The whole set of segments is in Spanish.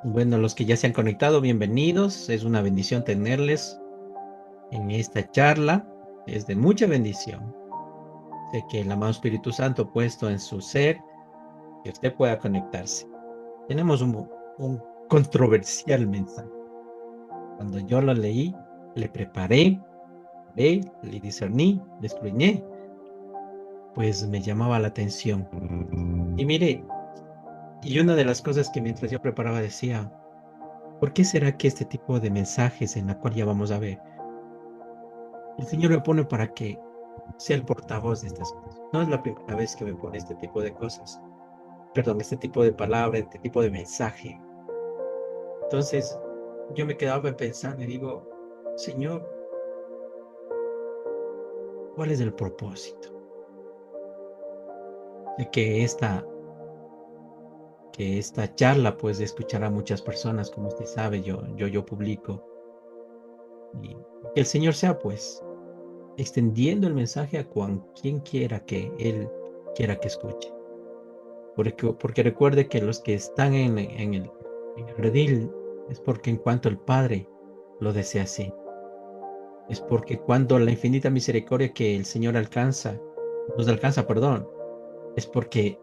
Bueno, los que ya se han conectado, bienvenidos. Es una bendición tenerles en esta charla. Es de mucha bendición. Sé que el amado Espíritu Santo ha puesto en su ser que usted pueda conectarse. Tenemos un controversial mensaje. Cuando yo lo leí, le preparé, le discerní, le escudriñé, pues me llamaba la atención. Y mire, y una de las cosas que mientras yo preparaba decía, ¿por qué será que este tipo de mensajes en la cual ya vamos a ver, el Señor me pone para que sea el portavoz de estas cosas? No es la primera vez que me pone este tipo de cosas, perdón, este tipo de palabra, este tipo de mensaje. Entonces, yo me quedaba pensando y digo, Señor, ¿cuál es el propósito? De que esta charla, pues, escuchará a muchas personas, como usted sabe, yo publico, y que el Señor sea, pues, extendiendo el mensaje a quien quiera que Él quiera que escuche. Porque recuerde que los que están en el redil es porque en cuanto el Padre lo desea así. Es porque cuando la infinita misericordia que el Señor nos alcanza, perdón, es porque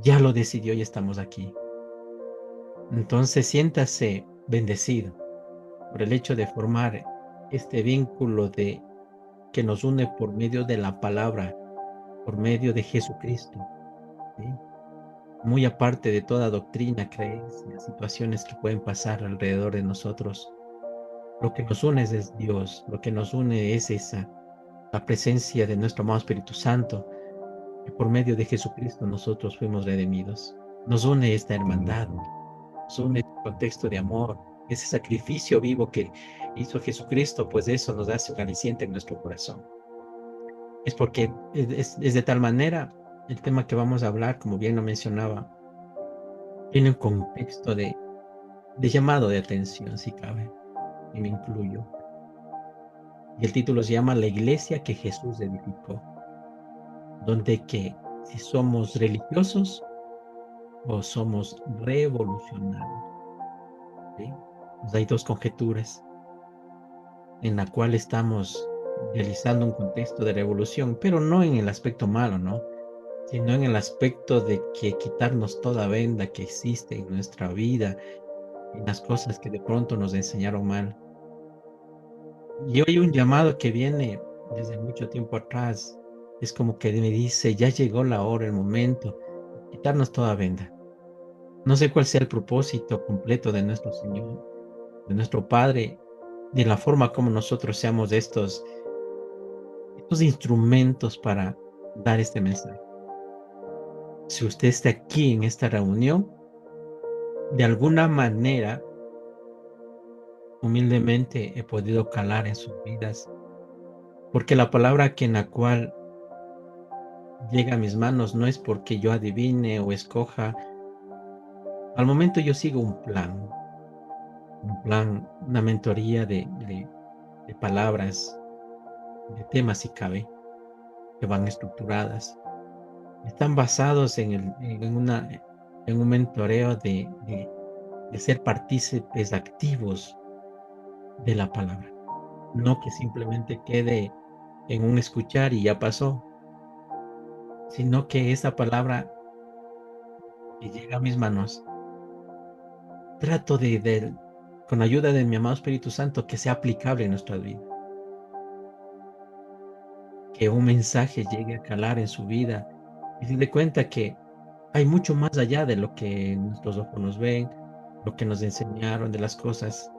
ya lo decidió y estamos aquí. Entonces siéntase bendecido por el hecho de formar este vínculo que nos une por medio de la palabra, por medio de Jesucristo, ¿sí? Muy aparte de toda doctrina, creencia, situaciones que pueden pasar alrededor de nosotros. Lo que nos une es Dios, lo que nos une es la presencia de nuestro amado Espíritu Santo, que por medio de Jesucristo nosotros fuimos redimidos. Nos une esta hermandad, nos une este contexto de amor, ese sacrificio vivo que hizo Jesucristo, pues eso nos hace un aliciente en nuestro corazón. Es porque es de tal manera el tema que vamos a hablar, como bien lo mencionaba, tiene un contexto de llamado de atención, si cabe, y me incluyo. Y el título se llama La iglesia que Jesús edificó, donde que si somos religiosos o somos revolucionarios, ¿sí? Pues hay dos conjeturas en la cual estamos realizando un contexto de revolución, pero no en el aspecto malo, ¿no? Sino en el aspecto de que quitarnos toda venda que existe en nuestra vida, en las cosas que de pronto nos enseñaron mal. Y hoy un llamado que viene desde mucho tiempo atrás, es como que me dice, ya llegó la hora, el momento, quitarnos toda venda. No sé cuál sea el propósito completo de nuestro Señor, de nuestro Padre, de la forma como nosotros seamos estos instrumentos para dar este mensaje. Si usted está aquí en esta reunión, de alguna manera, humildemente he podido calar en sus vidas, porque la palabra que en la cual llega a mis manos no es porque yo adivine o escoja. Al momento yo sigo un plan, una mentoría de palabras, de temas si cabe, que van estructuradas. Están basados en un mentoreo de ser partícipes activos de la palabra. No que simplemente quede en un escuchar y ya pasó, sino que esa palabra que llega a mis manos, trato con ayuda de mi amado Espíritu Santo, que sea aplicable en nuestra vida. Que un mensaje llegue a calar en su vida y se dé cuenta que hay mucho más allá de lo que nuestros ojos nos ven, lo que nos enseñaron de las cosas.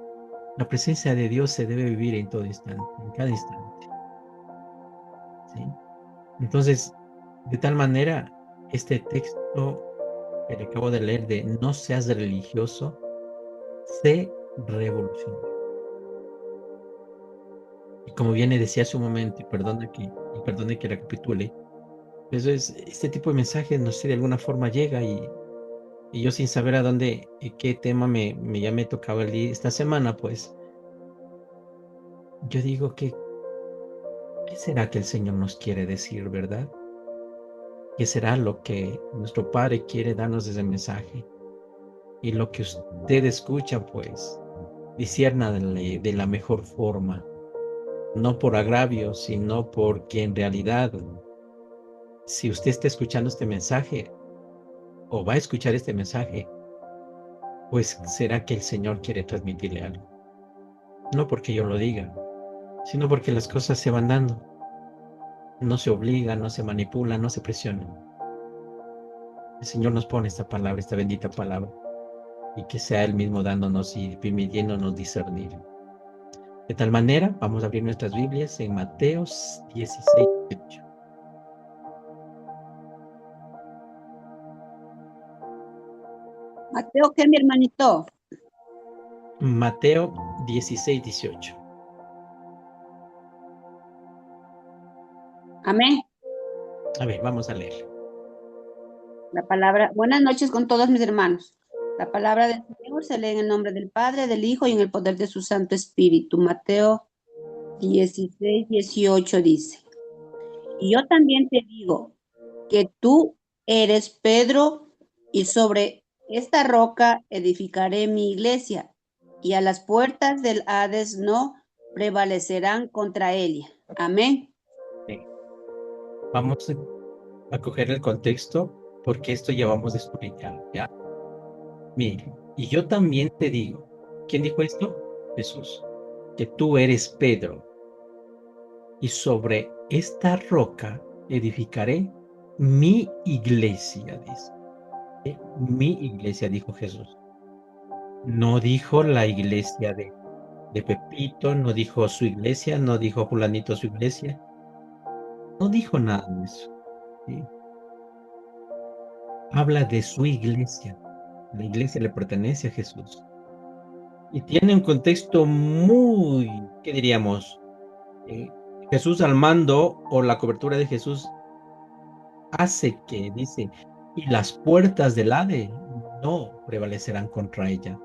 La presencia de Dios se debe vivir en todo instante, en cada instante, ¿sí? Entonces, de tal manera, este texto que le acabo de leer de no seas religioso, sé revolucionario. Y como viene decía hace un momento, y perdone que recapitule, eso es, este tipo de mensajes, no sé, de alguna forma llega y yo sin saber a dónde y qué tema ya me tocaba esta semana, pues yo digo que, ¿qué será que el Señor nos quiere decir, verdad? ¿Qué será lo que nuestro Padre quiere darnos desde el mensaje? y lo que usted escucha, pues, disciérnale de la mejor forma, no por agravio, sino porque en realidad, si usted está escuchando este mensaje o va a escuchar este mensaje, pues será que el Señor quiere transmitirle algo. No porque yo lo diga, sino porque las cosas se van dando. No se obligan, no se manipulan, no se presionan. El Señor nos pone esta palabra, esta bendita palabra, y que sea Él mismo dándonos y permitiéndonos discernir. De tal manera, vamos a abrir nuestras Biblias en Mateo 16, 18. Mateo, ¿qué, mi hermanito? Mateo 16, 18. Amén. A ver, vamos a leer. La palabra, buenas noches con todos mis hermanos. La palabra del Señor se lee en el nombre del Padre, del Hijo y en el poder de su Santo Espíritu. Mateo 16, 18 dice, y yo también te digo que tú eres Pedro y sobre esta roca edificaré mi iglesia y a las puertas del Hades no prevalecerán contra ella. Amén. Sí. Vamos a coger el contexto porque esto ya vamos a explicar, ¿ya? Mire, y yo también te digo, ¿quién dijo esto? Jesús, que tú eres Pedro, y sobre esta roca edificaré mi iglesia, dice. Mi iglesia, dijo Jesús. No dijo la iglesia de Pepito, no dijo su iglesia, no dijo fulanito su iglesia, no dijo nada de eso. ¿Sí? Habla de su iglesia. La iglesia le pertenece a Jesús. Y tiene un contexto muy, ¿qué diríamos? Eh, Jesús al mando o la cobertura de Jesús hace que, dice, y las puertas del Hades no prevalecerán contra ella.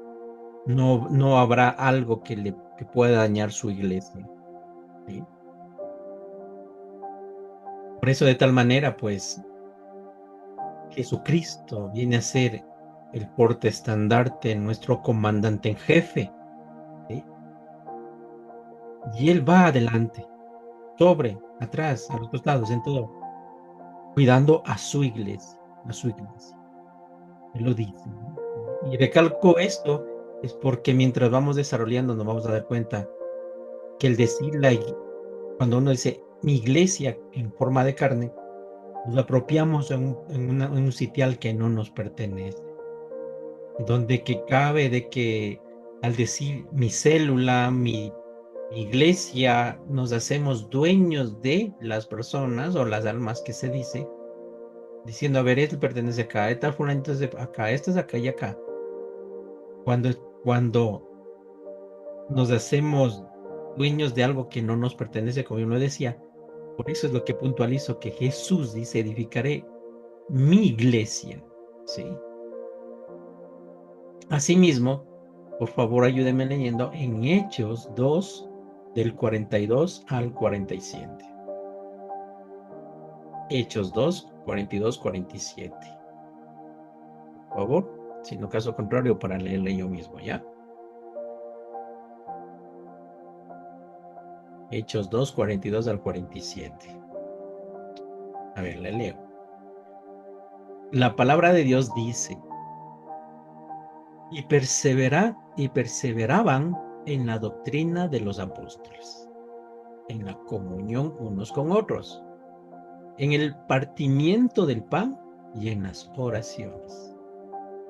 No, no habrá algo que pueda dañar su iglesia. ¿Sí? Por eso de tal manera, pues, Jesucristo viene a ser el portaestandarte, nuestro comandante en jefe. ¿Sí? Y Él va adelante, sobre, atrás, a los costados, en todo, cuidando a su iglesia, a su iglesia. Él lo dice, ¿no? Y recalco esto es porque mientras vamos desarrollando nos vamos a dar cuenta que el decir cuando uno dice mi iglesia en forma de carne, nos apropiamos en un sitial que no nos pertenece, donde que cabe de que al decir mi célula, mi iglesia, nos hacemos dueños de las personas o las almas que se dice, diciendo, a ver, este pertenece acá, esta fulanito es de acá, este es acá y acá. Cuando, cuando nos hacemos dueños de algo que no nos pertenece, como yo lo decía, por eso es lo que puntualizo, que Jesús dice, edificaré mi iglesia, ¿sí? Asimismo, por favor, ayúdenme leyendo en Hechos 2, del 42 al 47. Hechos 2, 42, 47. Por favor, si no caso contrario, para leerle yo mismo, ¿ya? Hechos 2, 42 al 47. A ver, le leo. La palabra de Dios dice, y perseveraban en la doctrina de los apóstoles, en la comunión unos con otros, en el partimiento del pan y en las oraciones.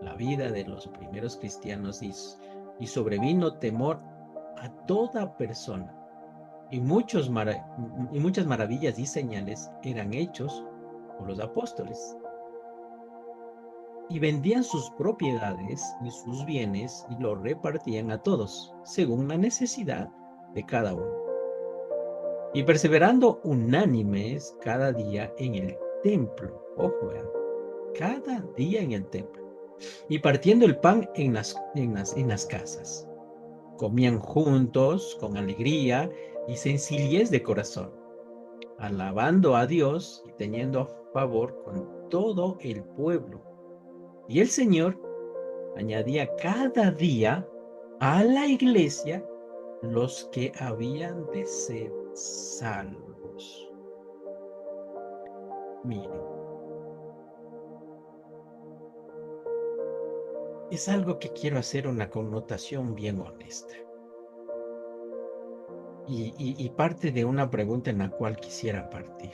La vida de los primeros cristianos y sobrevino temor a toda persona, y muchas maravillas y señales eran hechos por los apóstoles. Y vendían sus propiedades y sus bienes y los repartían a todos, según la necesidad de cada uno. Y perseverando unánimes cada día en el templo, ojo, cada día en el templo, y partiendo el pan en las casas, comían juntos con alegría y sencillez de corazón, alabando a Dios y teniendo favor con todo el pueblo. Y el Señor añadía cada día a la iglesia los que habían de ser salvos. Miren, es algo que quiero hacer una connotación bien honesta. Y parte de una pregunta en la cual quisiera partir.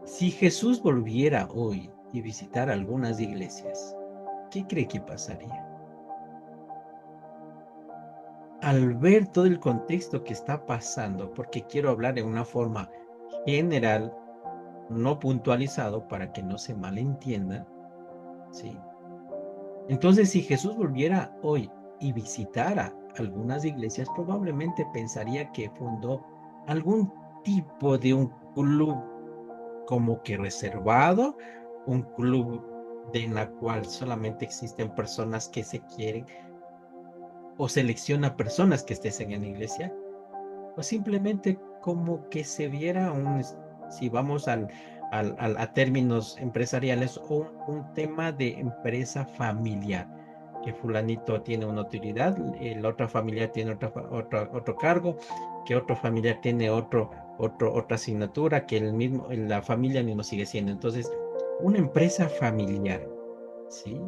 Si Jesús volviera hoy y visitara algunas iglesias, ¿qué cree que pasaría? Al ver todo el contexto que está pasando, porque quiero hablar en una forma general, no puntualizado para que no se malentienda, ¿sí? Entonces, si Jesús volviera hoy y visitara algunas iglesias, probablemente pensaría que fundó algún tipo de un club como que reservado, un club en la cual solamente existen personas que se quieren, o selecciona personas que estén en la iglesia, o simplemente como que se viera si vamos a términos empresariales, un tema de empresa familiar, que fulanito tiene una utilidad, la otra familia tiene otro cargo, que otro familiar tiene otra asignatura, que la familia mismo sigue siendo. Entonces, una empresa familiar, ¿sí?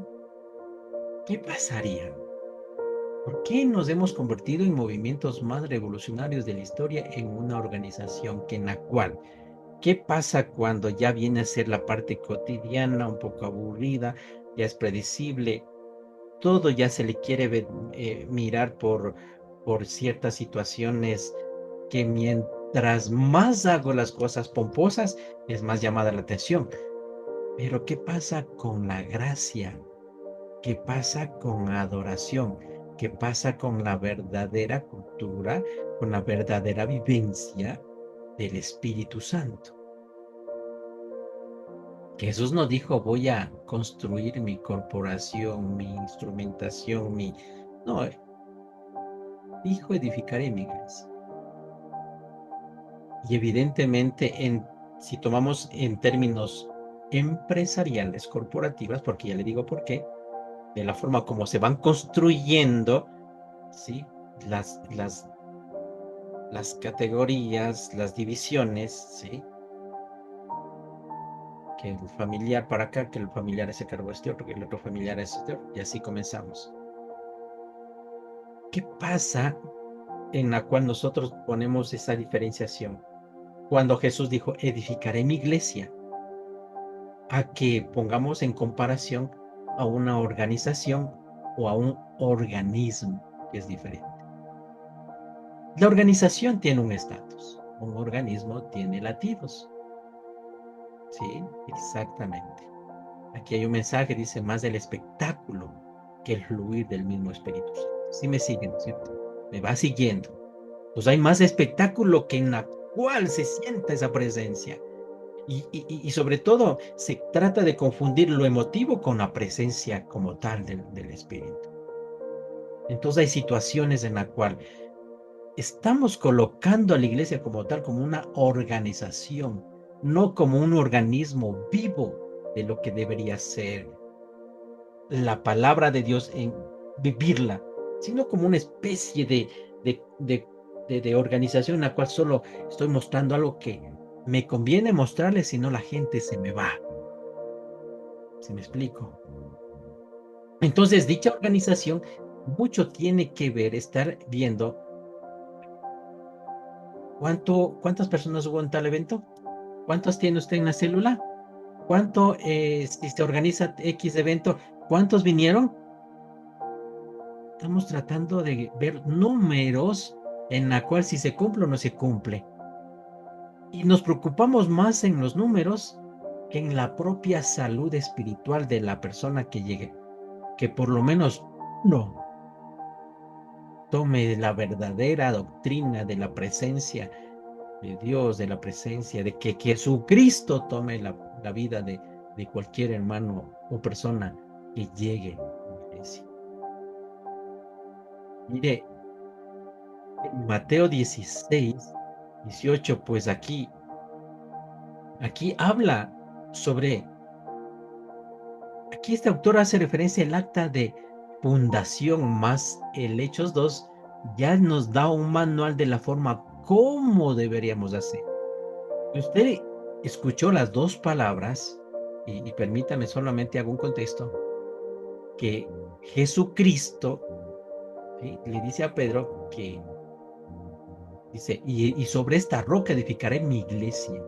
¿Qué pasaría? ¿Por qué nos hemos convertido en movimientos más revolucionarios de la historia en una organización en la cual, qué pasa cuando ya viene a ser la parte cotidiana, un poco aburrida, ya es predecible, todo ya se le quiere mirar por ciertas situaciones que mientras más hago las cosas pomposas, es más llamada la atención? Pero ¿qué pasa con la gracia? ¿Qué pasa con adoración? ¿Qué pasa con la verdadera cultura, con la verdadera vivencia del Espíritu Santo? Jesús no dijo, voy a construir mi corporación, mi instrumentación, No, dijo, edificaré mi iglesia. Y evidentemente, si tomamos en términos empresariales, corporativas, porque ya le digo por qué, de la forma como se van construyendo, ¿sí? Las, las, las categorías, las divisiones, ¿sí? Que el familiar para acá, que el familiar se cargó este otro, que el otro familiar es este otro, y así comenzamos. ¿Qué pasa en la cual nosotros ponemos esa diferenciación? Cuando Jesús dijo, edificaré mi iglesia, a que pongamos en comparación a una organización o a un organismo, que es diferente. La organización tiene un estatus, un organismo tiene latidos. Sí, exactamente. Aquí hay un mensaje, dice, más del espectáculo que el fluir del mismo Espíritu Santo. Sí me siguen, ¿cierto? Me va siguiendo. Pues hay más espectáculo que en la cual se sienta esa presencia. Y sobre todo, se trata de confundir lo emotivo con la presencia como tal del Espíritu. Entonces hay situaciones en la cual estamos colocando a la iglesia como tal, como una organización, no como un organismo vivo de lo que debería ser la palabra de Dios en vivirla, sino como una especie de organización en la cual solo estoy mostrando algo que me conviene mostrarle, si no la gente se me va. ¿Sí me explico? Entonces, dicha organización mucho tiene que ver, estar viendo cuántas personas hubo en tal evento, cuántos tiene usted en la célula, si se organiza X evento, cuántos vinieron. Estamos tratando de ver números en la cual si se cumple o no se cumple. Y nos preocupamos más en los números que en la propia salud espiritual de la persona que llegue. Que por lo menos uno tome la verdadera doctrina de la presencia de Dios, de la presencia, de que Jesucristo tome la vida de cualquier hermano o persona que llegue a la iglesia. Mire, en Mateo 16, 18, pues aquí habla sobre, aquí este autor hace referencia al acta fundación más el Hechos 2 ya nos da un manual de la forma cómo deberíamos hacer. Usted escuchó las dos palabras, y permítame solamente hago un contexto, que Jesucristo, ¿sí?, le dice a Pedro que, dice, y sobre esta roca edificaré mi iglesia.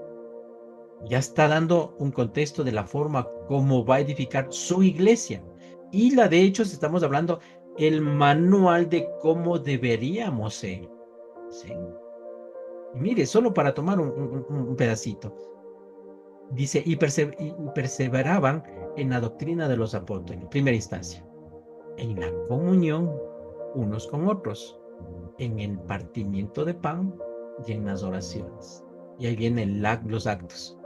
Ya está dando un contexto de la forma como va a edificar su iglesia. Y la de Hechos estamos hablando el manual de cómo deberíamos ser. ¿Sí? Y mire, solo para tomar un pedacito. Dice, y perseveraban en la doctrina de los apóstoles, en primera instancia, en la comunión unos con otros, en el partimiento de pan y en las oraciones. Y ahí vienen los actos.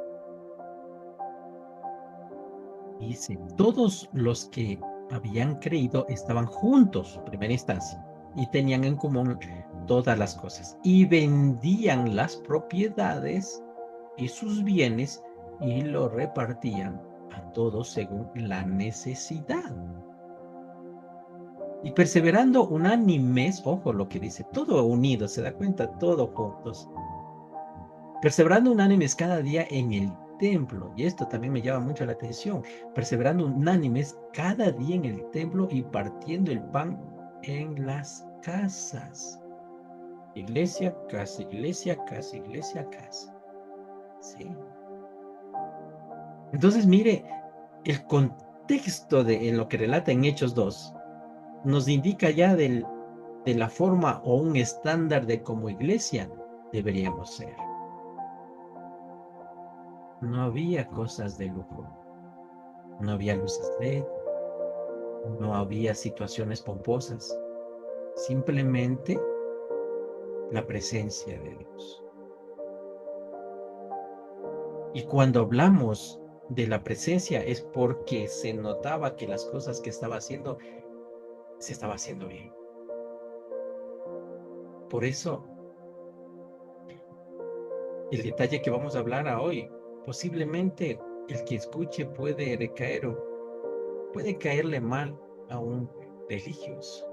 Dice, todos los que habían creído estaban juntos, primera instancia, y tenían en común todas las cosas, y vendían las propiedades y sus bienes y lo repartían a todos según la necesidad. Y perseverando unánimes, ojo lo que dice, todo unido, se da cuenta, todo juntos. Perseverando unánimes cada día en el templo, y esto también me llama mucho la atención, perseverando unánimes cada día en el templo y partiendo el pan en las casas. Iglesia, casa, iglesia, casa, iglesia, casa. ¿Sí? Entonces, mire, el contexto en lo que relata en Hechos 2 nos indica ya de la forma o un estándar de cómo iglesia deberíamos ser. No había cosas de lujo, no había luces LED, no había situaciones pomposas, simplemente la presencia de Dios. Y cuando hablamos de la presencia es porque se notaba que las cosas que estaba haciendo se estaba haciendo bien. Por eso, el detalle que vamos a hablar hoy, posiblemente el que escuche puede recaer o puede caerle mal a un religioso.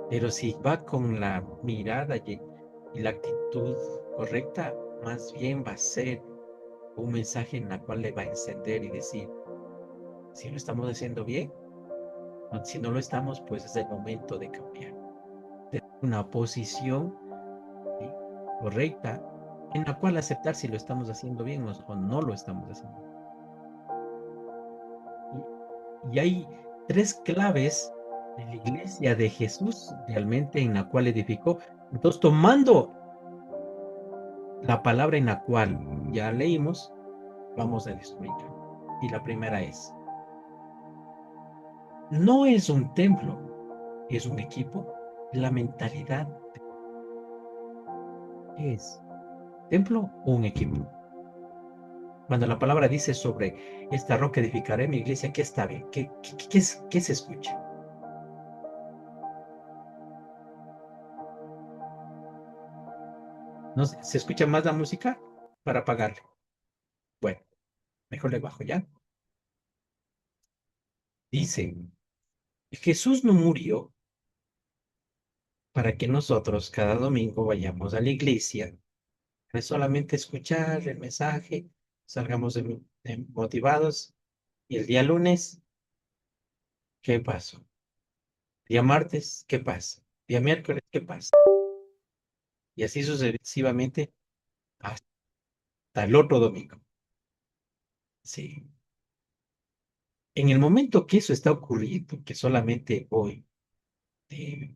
Pero si va con la mirada y la actitud correcta, más bien va a ser un mensaje en la cual le va a encender y decir, si lo estamos haciendo bien, si no lo estamos, pues es el momento de cambiar. De una posición, ¿sí?, correcta, en la cual aceptar si lo estamos haciendo bien o no lo estamos haciendo. Y hay tres claves de la iglesia de Jesús realmente en la cual edificó. Entonces, tomando la palabra en la cual ya leímos, vamos a destruirla. Y la primera es, no es un templo, es un equipo. La mentalidad es templo o un equipo. Cuando la palabra dice sobre esta roca edificaré mi iglesia, ¿qué está bien? ¿Qué se escucha? ¿No se escucha más la música? Para apagarle. Bueno, mejor le bajo ya. Dice, Jesús no murió para que nosotros cada domingo vayamos a la iglesia, no es solamente escuchar el mensaje, salgamos motivados, y el día lunes, ¿qué pasó? Día martes, ¿qué pasa? Día miércoles, ¿qué pasa? Y así sucesivamente hasta el otro domingo. Sí. En el momento que eso está ocurriendo, que solamente hoy, de,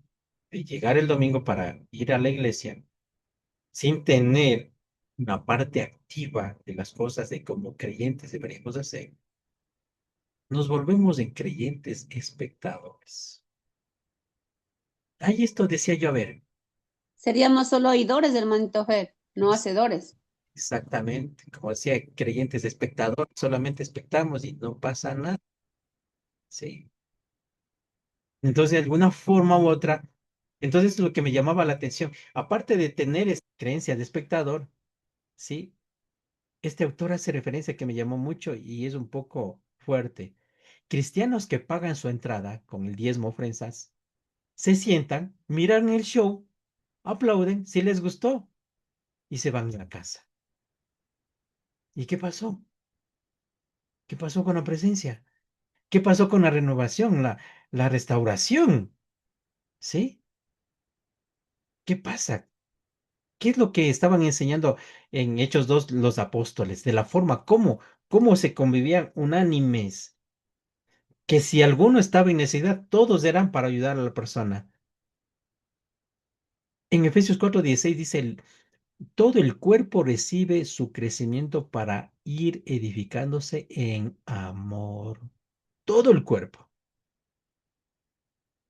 de llegar el domingo para ir a la iglesia, sin tener una parte activa de las cosas de como creyentes deberíamos hacer, nos volvemos en creyentes espectadores. Ahí esto decía yo, a ver, Seríamos solo oidores del manito Fer, no hacedores. exactamente, como decía, creyentes espectadores, solamente espectamos y no pasa nada, ¿sí? Entonces, de alguna forma u otra, entonces lo que me llamaba la atención, aparte de tener esta creencia de espectador, ¿sí? Este autor hace referencia que me llamó mucho y es un poco fuerte. cristianos que pagan su entrada con el diezmo ofrendas, se sientan, miran el show, aplauden si les gustó y se van a la casa. ¿Y qué pasó? ¿Qué pasó con la presencia? ¿Qué pasó con la renovación, la restauración? ¿Sí? ¿Qué pasa? ¿Qué es lo que estaban enseñando en Hechos 2 los apóstoles? De la forma cómo se convivían unánimes, que si alguno estaba en necesidad, todos eran para ayudar a la persona. En Efesios 4:16 dice, todo el cuerpo recibe su crecimiento para ir edificándose en amor. Todo el cuerpo,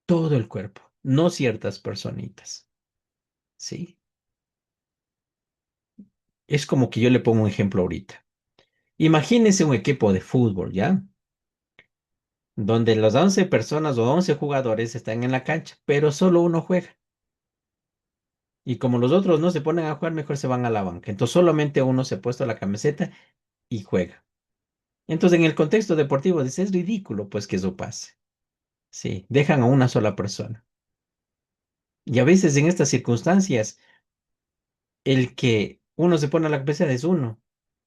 todo el cuerpo, no ciertas personitas, ¿sí? Es como que yo le pongo un ejemplo ahorita. Imagínense un equipo de fútbol, ¿ya? Donde las 11 personas o 11 jugadores están en la cancha, pero solo uno juega. Y como los otros no se ponen a jugar, mejor se van a la banca. Entonces solamente uno se ha puesto la camiseta y juega. Entonces en el contexto deportivo dice, es ridículo pues que eso pase. Sí, dejan a una sola persona. Y a veces en estas circunstancias, el que uno se pone a la cabeza es uno.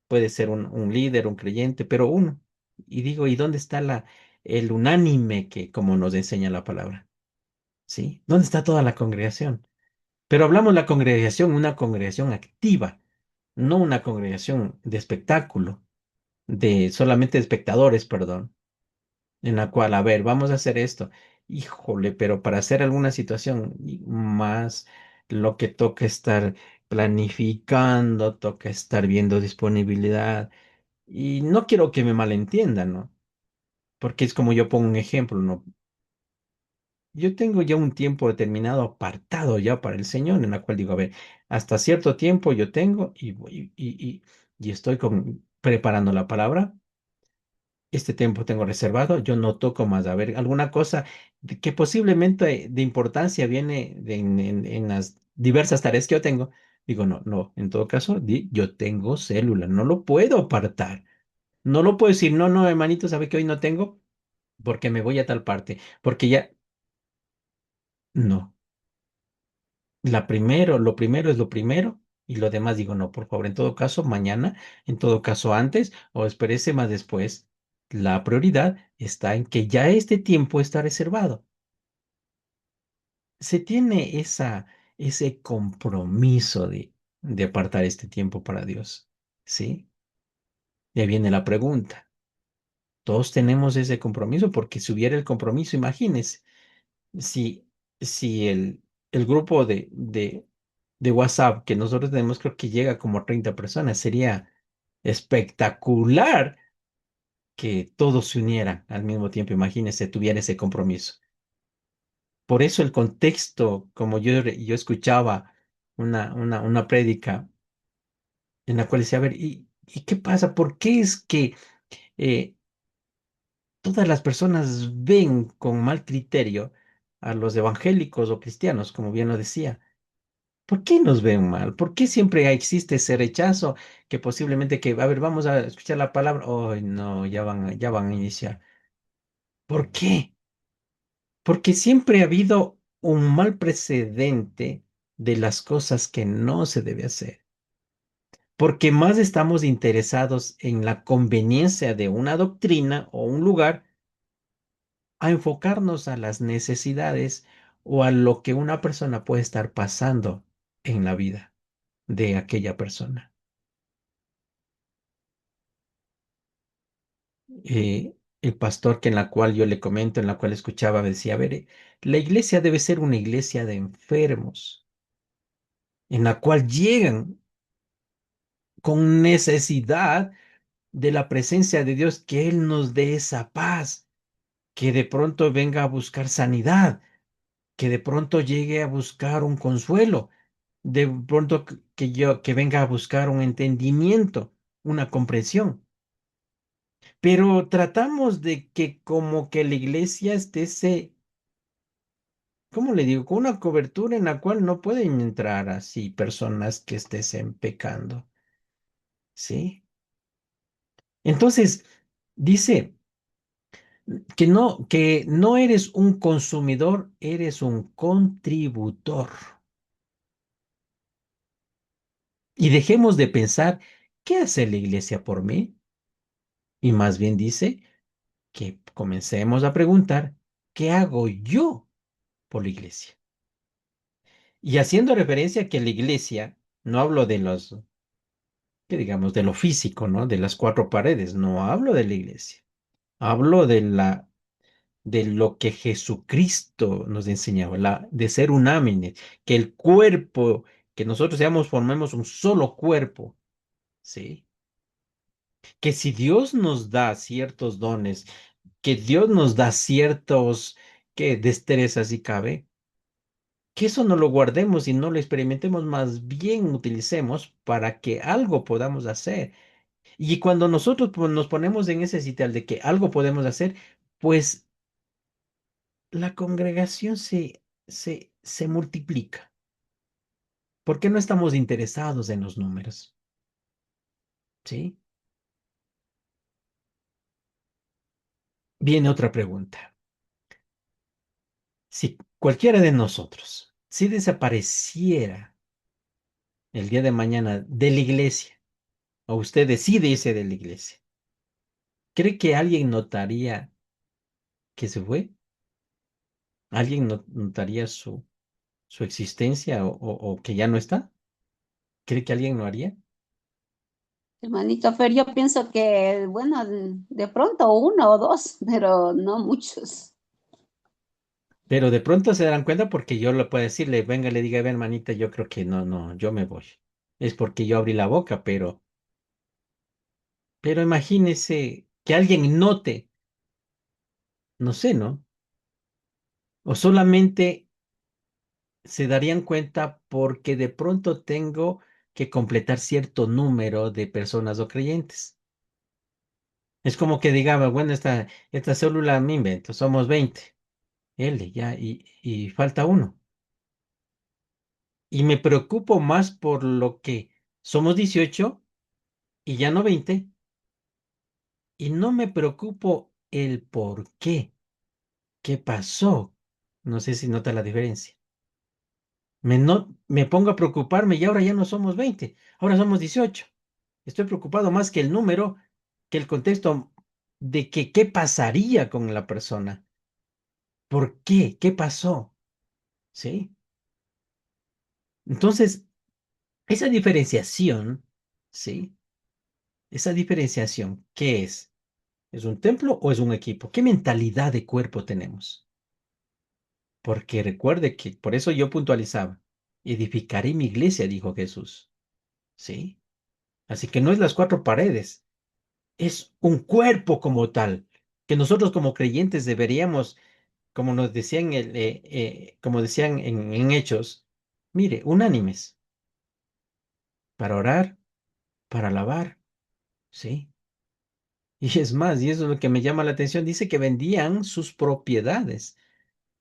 Puede ser un líder, un creyente, pero uno. Y digo, ¿y dónde está el unánime que como nos enseña la palabra? ¿Sí? ¿Dónde está toda la congregación? Pero hablamos la congregación, una congregación activa, no una congregación de espectáculo, de solamente espectadores, perdón, en la cual, a ver, vamos a hacer esto. Híjole, pero para hacer alguna situación más, lo que toca estar planificando, toca estar viendo disponibilidad. Y no quiero que me malentiendan, ¿no? Porque es como yo pongo un ejemplo, ¿no? Yo tengo ya un tiempo determinado apartado ya para el Señor, en la cual digo, a ver, hasta cierto tiempo yo tengo y estoy preparando la palabra. Este tiempo tengo reservado, yo no toco más. A ver, alguna cosa que posiblemente de importancia viene en las diversas tareas que yo tengo. Digo, no, no, en todo caso, yo tengo célula, no lo puedo apartar. No lo puedo decir, no, no, hermanito, ¿sabe que hoy no tengo? Porque me voy a tal parte, porque ya, no. Lo primero es lo primero y lo demás digo, no, por favor, en todo caso, mañana, en todo caso, antes o espérese más después. La prioridad está en que ya este tiempo está reservado. Se tiene ese compromiso de apartar este tiempo para Dios, ¿sí? Ya viene la pregunta. Todos tenemos ese compromiso porque si hubiera el compromiso, imagínense. si, si el grupo de WhatsApp que nosotros tenemos creo que llega como a 30 personas, sería espectacular que todos se unieran al mismo tiempo, imagínense, tuviera ese compromiso. Por eso el contexto, como yo escuchaba una prédica en la cual decía, a ver, ¿y qué pasa? ¿Por qué es que eh, todas las personas ven con mal criterio a los evangélicos o cristianos, como bien lo decía? ¿Por qué nos ven mal? ¿Por qué siempre existe ese rechazo que posiblemente que, a ver, vamos a escuchar la palabra? Oh, no, ya van a iniciar. ¿Por qué? Porque siempre ha habido un mal precedente de las cosas que no se debe hacer. Porque más estamos interesados en la conveniencia de una doctrina o un lugar a enfocarnos a las necesidades o a lo que una persona puede estar pasando en la vida de aquella persona. El pastor que en la cual yo le comento, en la cual escuchaba, decía, a ver, la iglesia debe ser una iglesia de enfermos, en la cual llegan con necesidad de la presencia de Dios, que Él nos dé esa paz, que de pronto venga a buscar sanidad, que de pronto llegue a buscar un consuelo, de pronto que venga a buscar un entendimiento, una comprensión. Pero tratamos de que como que la iglesia esté ¿cómo le digo? Con una cobertura en la cual no pueden entrar así personas que estén pecando, ¿sí? Entonces, dice, que no eres un consumidor, eres un contributor. Y dejemos de pensar, ¿qué hace la iglesia por mí? Y más bien dice que comencemos a preguntar, ¿qué hago yo por la iglesia? Y haciendo referencia a que la iglesia, no hablo de los, que digamos, de lo físico, ¿no? De las cuatro paredes, no hablo de la iglesia. Hablo de lo que Jesucristo nos enseñaba, de ser unánimes, que el cuerpo, que nosotros seamos, formemos un solo cuerpo, ¿sí? Que si Dios nos da ciertos dones, que Dios nos da ciertos, que destrezas si cabe, que eso no lo guardemos y no lo experimentemos, más bien utilicemos para que algo podamos hacer. Y cuando nosotros nos ponemos en ese sitial de que algo podemos hacer, pues la congregación se multiplica. ¿Por qué no estamos interesados en los números? ¿Sí? Viene otra pregunta. Si cualquiera de nosotros, si desapareciera el día de mañana de la iglesia, o usted decide irse de la iglesia, ¿cree que alguien notaría que se fue? ¿Alguien notaría su existencia o que ya no está? ¿Cree que alguien lo haría? Hermanito Fer, yo pienso que, bueno, de pronto uno o dos, pero no muchos. Pero de pronto se darán cuenta porque yo le puedo decirle, venga, le diga, ven, hermanita, yo creo que no, no, yo me voy. Es porque yo abrí la boca, pero imagínese que alguien note, no sé, ¿no? O solamente se darían cuenta porque de pronto tengo que completar cierto número de personas o creyentes. Es como que digamos, bueno, esta célula me invento, somos 20, L, ya, y falta uno. Y me preocupo más por lo que somos 18 y ya no 20, y no me preocupo el por qué, qué pasó. No sé si nota la diferencia. Me pongo a preocuparme y ahora ya no somos 20, ahora somos 18. Estoy preocupado más que el número, que el contexto de que qué pasaría con la persona. ¿Por qué? ¿Qué pasó? ¿Sí? Entonces, esa diferenciación, ¿sí? Esa diferenciación, ¿qué es? ¿Es un templo o es un equipo? ¿Qué mentalidad de cuerpo tenemos? Porque recuerde que por eso yo puntualizaba, edificaré mi iglesia, dijo Jesús. ¿Sí? Así que no es las cuatro paredes, es un cuerpo como tal, que nosotros como creyentes deberíamos, como nos decían, como decían en Hechos, mire, unánimes, para orar, para alabar, ¿sí? Y es más, y eso es lo que me llama la atención, dice que vendían sus propiedades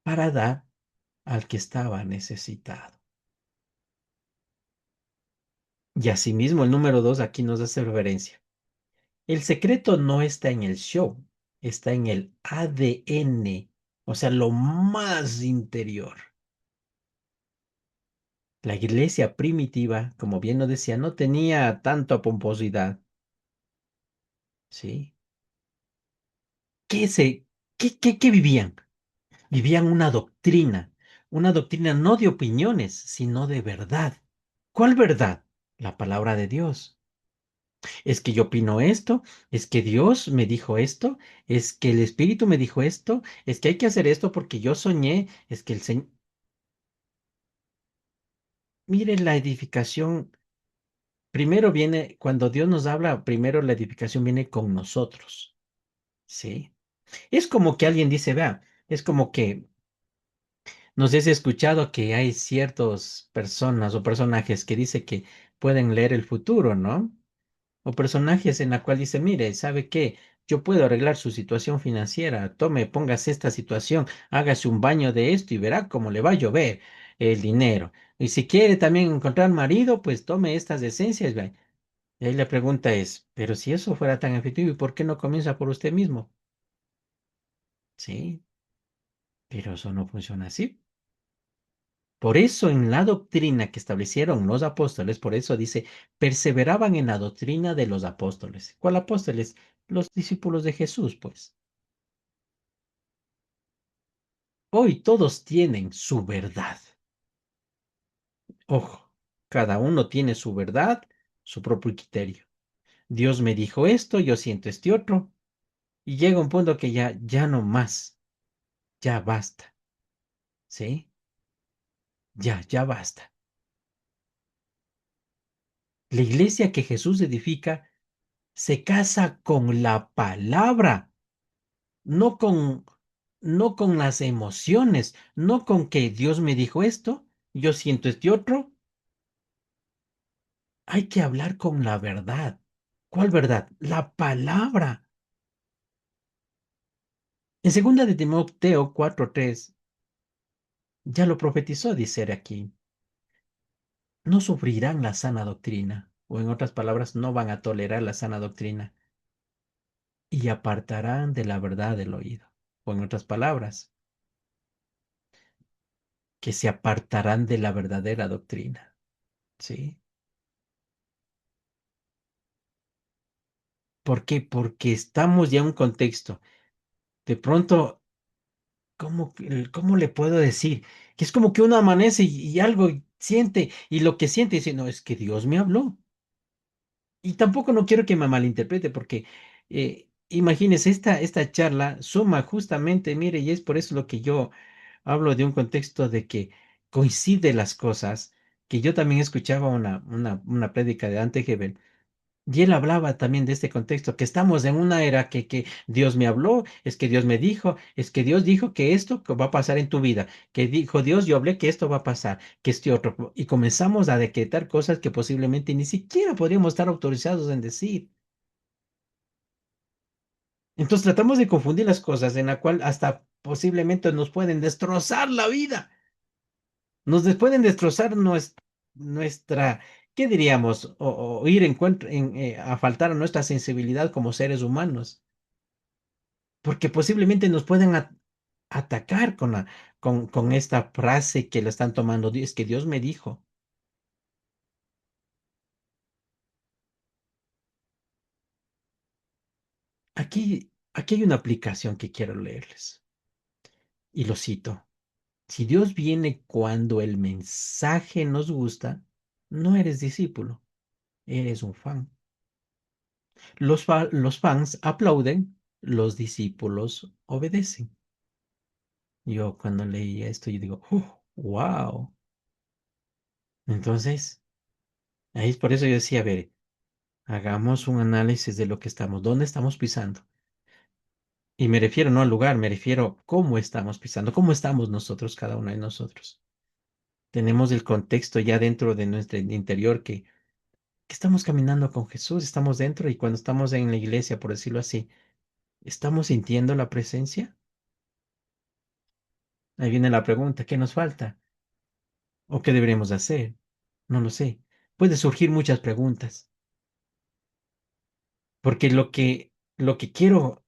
para dar al que estaba necesitado. Y asimismo, el número dos aquí nos hace referencia. El secreto no está en el show, está en el ADN, o sea, lo más interior. La iglesia primitiva, como bien lo decía, no tenía tanta pomposidad, ¿sí? ¿Qué se, qué vivían? Vivían una doctrina no de opiniones, sino de verdad. ¿Cuál verdad? La palabra de Dios. Es que yo opino esto, es que Dios me dijo esto, es que el Espíritu me dijo esto, es que hay que hacer esto porque yo soñé, es que el Señor... Mire, la edificación, primero viene, cuando Dios nos habla, primero la edificación viene con nosotros, ¿sí? Es como que alguien dice, vea, es como que, no sé si he escuchado que hay ciertas personas o personajes que dice que pueden leer el futuro, ¿no? O personajes en la cual dice, mire, ¿sabe qué? Yo puedo arreglar su situación financiera. Tome, póngase esta situación, hágase un baño de esto y verá cómo le va a llover el dinero. Y si quiere también encontrar marido, pues tome estas esencias. Ve. Y ahí la pregunta es, pero si eso fuera tan efectivo, ¿y por qué no comienza por usted mismo? Sí, pero eso no funciona así. Por eso en la doctrina que establecieron los apóstoles, por eso dice, perseveraban en la doctrina de los apóstoles. ¿Cuál apóstoles? Los discípulos de Jesús, pues. Hoy todos tienen su verdad. Ojo, cada uno tiene su verdad, su propio criterio. Dios me dijo esto, yo siento este otro, y llega un punto que ya no más, ya basta, ¿sí? Ya basta. La iglesia que Jesús edifica se casa con la palabra, no con, no con las emociones, no con que Dios me dijo esto, yo siento este otro. Hay que hablar con la verdad. ¿Cuál verdad? La palabra. En segunda de Timoteo 4:3 ya lo profetizó, dice aquí, no sufrirán la sana doctrina, o en otras palabras, no van a tolerar la sana doctrina y apartarán de la verdad del oído. O en otras palabras, que se apartarán de la verdadera doctrina. ¿Sí? ¿Por qué? Porque estamos ya en un contexto. De pronto, ¿cómo le puedo decir? Que es como que uno amanece y algo siente, y lo que siente dice, no, es que Dios me habló. Y tampoco no quiero que me malinterprete, porque imagínese, esta charla suma justamente, mire, y es por eso lo que yo hablo de un contexto de que coincide las cosas, que yo también escuchaba una prédica de Ante Gebel, y él hablaba también de este contexto, que estamos en una era que Dios me habló, es que Dios me dijo, es que Dios dijo que esto va a pasar en tu vida, que dijo Dios, yo hablé que esto va a pasar, que este otro, y comenzamos a decretar cosas que posiblemente ni siquiera podríamos estar autorizados en decir. Entonces tratamos de confundir las cosas en la cual hasta posiblemente nos pueden destrozar la vida, pueden destrozar nuestra, ¿qué diríamos? O ir a faltar a nuestra sensibilidad como seres humanos. Porque posiblemente nos puedan atacar con esta frase que la están tomando. Es que Dios me dijo. Aquí hay una aplicación que quiero leerles y lo cito. Si Dios viene cuando el mensaje nos gusta, no eres discípulo, eres un fan. Los fans aplauden, los discípulos obedecen. Yo cuando leí esto, yo digo, wow. Entonces, ahí es por eso yo decía, a ver, hagamos un análisis de lo que estamos, dónde estamos pisando. Y me refiero no al lugar, me refiero cómo estamos pisando, cómo estamos nosotros, cada uno de nosotros. Tenemos el contexto ya dentro de nuestro interior que estamos caminando con Jesús, estamos dentro y cuando estamos en la iglesia, por decirlo así, ¿estamos sintiendo la presencia? Ahí viene la pregunta, ¿qué nos falta? ¿O qué deberíamos hacer? No lo sé. Puede surgir muchas preguntas, porque lo que quiero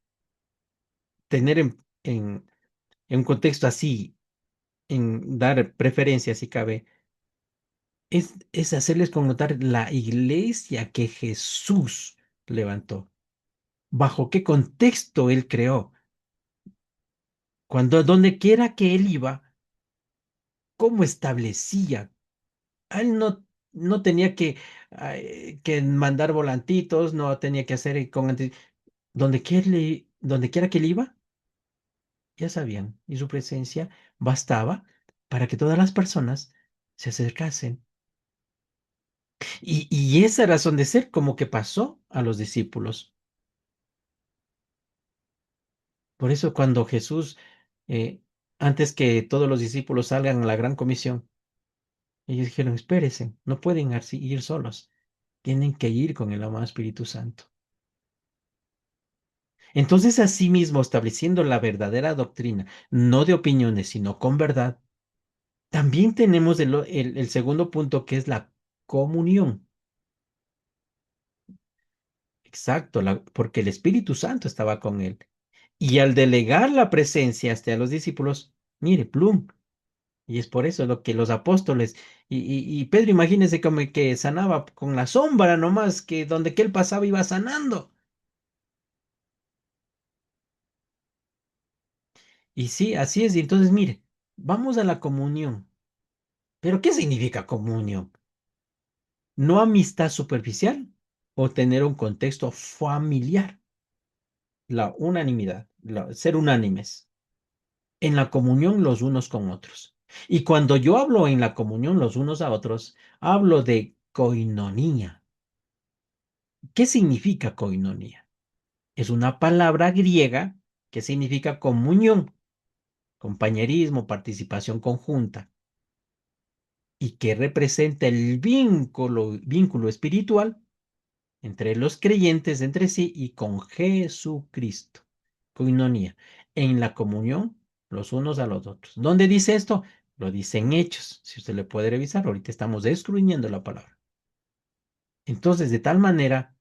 tener en un contexto así, en dar preferencia, si cabe, es hacerles connotar la iglesia que Jesús levantó. ¿Bajo qué contexto él creó? Donde quiera que él iba, ¿cómo establecía? Él no tenía que mandar volantitos, no tenía que hacer donde quiera que él iba, ya sabían, y su presencia bastaba para que todas las personas se acercasen. Y esa razón de ser como que pasó a los discípulos. Por eso cuando Jesús, eh, antes que todos los discípulos salgan a la gran comisión, ellos dijeron, espérense, no pueden ir solos, tienen que ir con el amado Espíritu Santo. Entonces, asimismo, estableciendo la verdadera doctrina, no de opiniones, sino con verdad, también tenemos el segundo punto que es la comunión. Exacto, porque el Espíritu Santo estaba con él. Y al delegar la presencia hasta a los discípulos, mire, plum. Y es por eso lo que los apóstoles y Pedro, imagínense como que sanaba con la sombra nomás, que donde que él pasaba iba sanando. Y sí, así es. Y entonces, mire, vamos a la comunión. ¿Pero qué significa comunión? No amistad superficial o tener un contexto familiar. La unanimidad, ser unánimes. En la comunión los unos con otros. Y cuando yo hablo en la comunión los unos a otros, hablo de koinonía. ¿Qué significa koinonía? Es una palabra griega que significa comunión, compañerismo, participación conjunta y que representa el vínculo espiritual entre los creyentes entre sí y con Jesucristo. Koinonía, en la comunión los unos a los otros. ¿Dónde dice esto? Lo dice en Hechos. Si usted le puede revisar, ahorita estamos escudriñando la palabra. Entonces, de tal manera,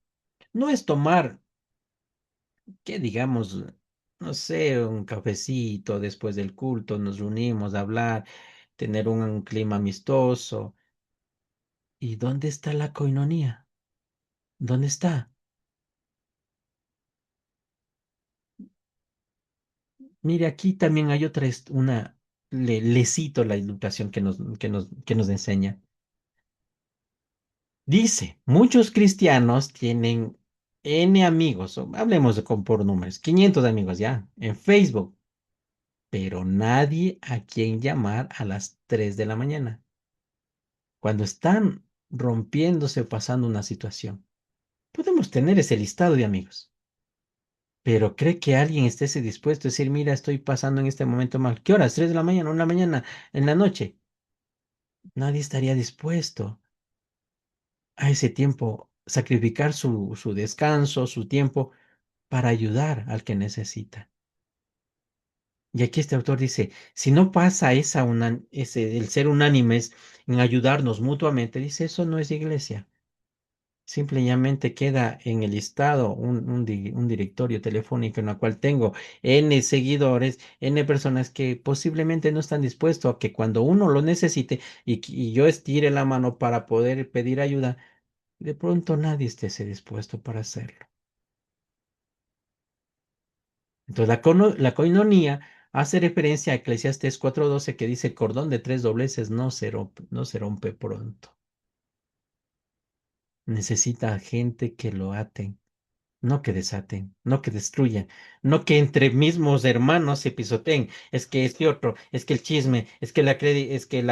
no es tomar, que digamos, no sé, un cafecito después del culto, nos reunimos a hablar, tener un clima amistoso. ¿Y dónde está la coinonía? ¿Dónde está? Mire, aquí también hay otra, le cito la ilustración que nos enseña. Dice, muchos cristianos tienen N amigos, hablemos por números, 500 amigos ya, en Facebook, pero nadie a quien llamar a las 3 de la mañana, cuando están rompiéndose o pasando una situación. Podemos tener ese listado de amigos, pero ¿cree que alguien esté dispuesto a decir, mira, estoy pasando en este momento mal? ¿Qué horas? ¿3 de la mañana? ¿1 de la mañana? ¿En la noche? Nadie estaría dispuesto a ese tiempo, sacrificar su descanso, su tiempo, para ayudar al que necesita. Y aquí este autor dice, si no pasa el ser unánimes en ayudarnos mutuamente, dice, eso no es iglesia. Simplemente queda en el listado un directorio telefónico en el cual tengo N seguidores, N personas que posiblemente no están dispuestos a que cuando uno lo necesite y yo estire la mano para poder pedir ayuda, de pronto nadie esté dispuesto para hacerlo. Entonces, la coinonía hace referencia a Eclesiastés 4:12 que dice, cordón de tres dobleces no se rompe pronto. Necesita gente que lo aten. No que desaten, no que destruyan, no que entre mismos hermanos se pisoteen. Es que este otro, es que el chisme, es que la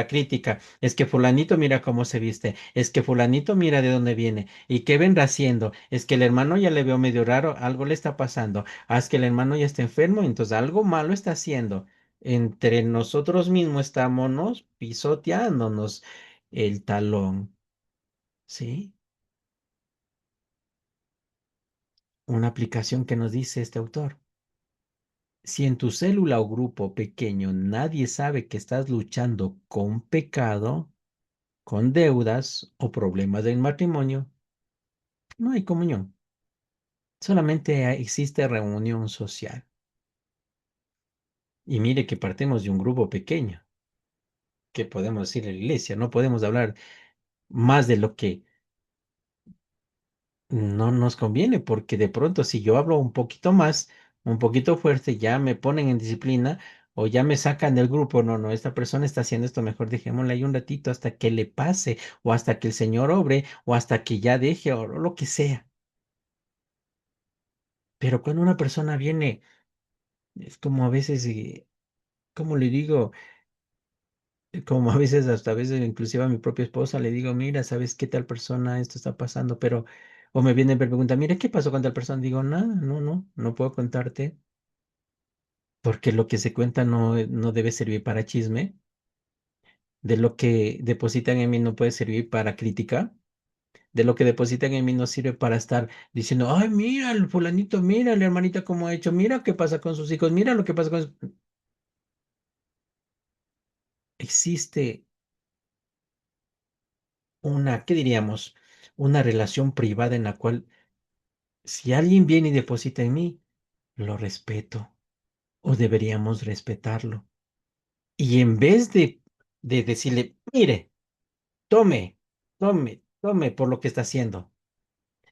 crítica, es que fulanito mira cómo se viste, es que fulanito mira de dónde viene y qué vendrá haciendo. Es que el hermano ya le veo medio raro, algo le está pasando. Es que el hermano ya está enfermo, entonces algo malo está haciendo. Entre nosotros mismos estamos pisoteándonos el talón, ¿sí? Una aplicación que nos dice este autor. Si en tu célula o grupo pequeño nadie sabe que estás luchando con pecado, con deudas o problemas del matrimonio, no hay comunión. Solamente existe reunión social. Y mire que partimos de un grupo pequeño, que podemos decir en la iglesia, no podemos hablar más de lo que no nos conviene, porque de pronto si yo hablo un poquito más, un poquito fuerte, ya me ponen en disciplina o ya me sacan del grupo. No, no, esta persona está haciendo esto, mejor dejémosle ahí un ratito hasta que le pase o hasta que el Señor obre o hasta que ya deje o lo que sea. Pero cuando una persona viene, es como a veces, como le digo, como a veces, hasta a veces, inclusive a mi propia esposa le digo, mira, ¿sabes qué tal persona? Esto está pasando, pero, o me viene y me pregunta, mira, ¿qué pasó con tal persona? Digo, nada, no, no, no puedo contarte, porque lo que se cuenta no debe servir para chisme, de lo que depositan en mí no puede servir para crítica, de lo que depositan en mí no sirve para estar diciendo, ay, mira el fulanito, mira la hermanita cómo ha hecho, mira qué pasa con sus hijos, mira lo que pasa con Existe ¿qué diríamos? Una relación privada en la cual si alguien viene y deposita en mí, lo respeto. o deberíamos respetarlo. Y en vez de decirle, mire, tome, tome por lo que está haciendo.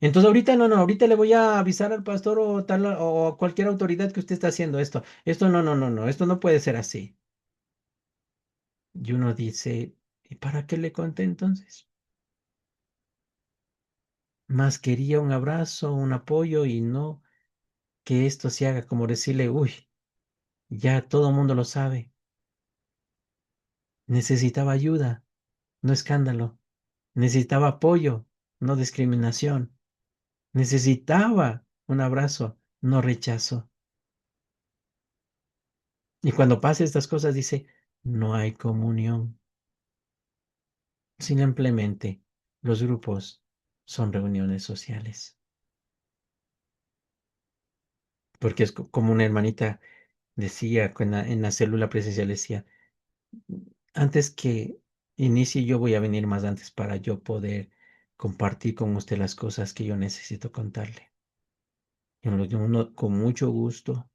Entonces ahorita no, ahorita le voy a avisar al pastor o tal o a cualquier autoridad que usted está haciendo esto. Esto no, esto no puede ser así. Y uno dice, ¿y para qué le conté entonces? Más quería un abrazo, un apoyo y no que esto se haga como decirle, uy, ya todo el mundo lo sabe. Necesitaba ayuda, no escándalo. Necesitaba apoyo, no discriminación. Necesitaba un abrazo, no rechazo. Y cuando pasa estas cosas dice, no hay comunión. Simplemente los grupos son reuniones sociales. Porque es como una hermanita decía en la célula presencial, decía, antes que inicie yo voy a venir más antes para yo poder compartir con usted las cosas que yo necesito contarle. Y uno, con mucho gusto,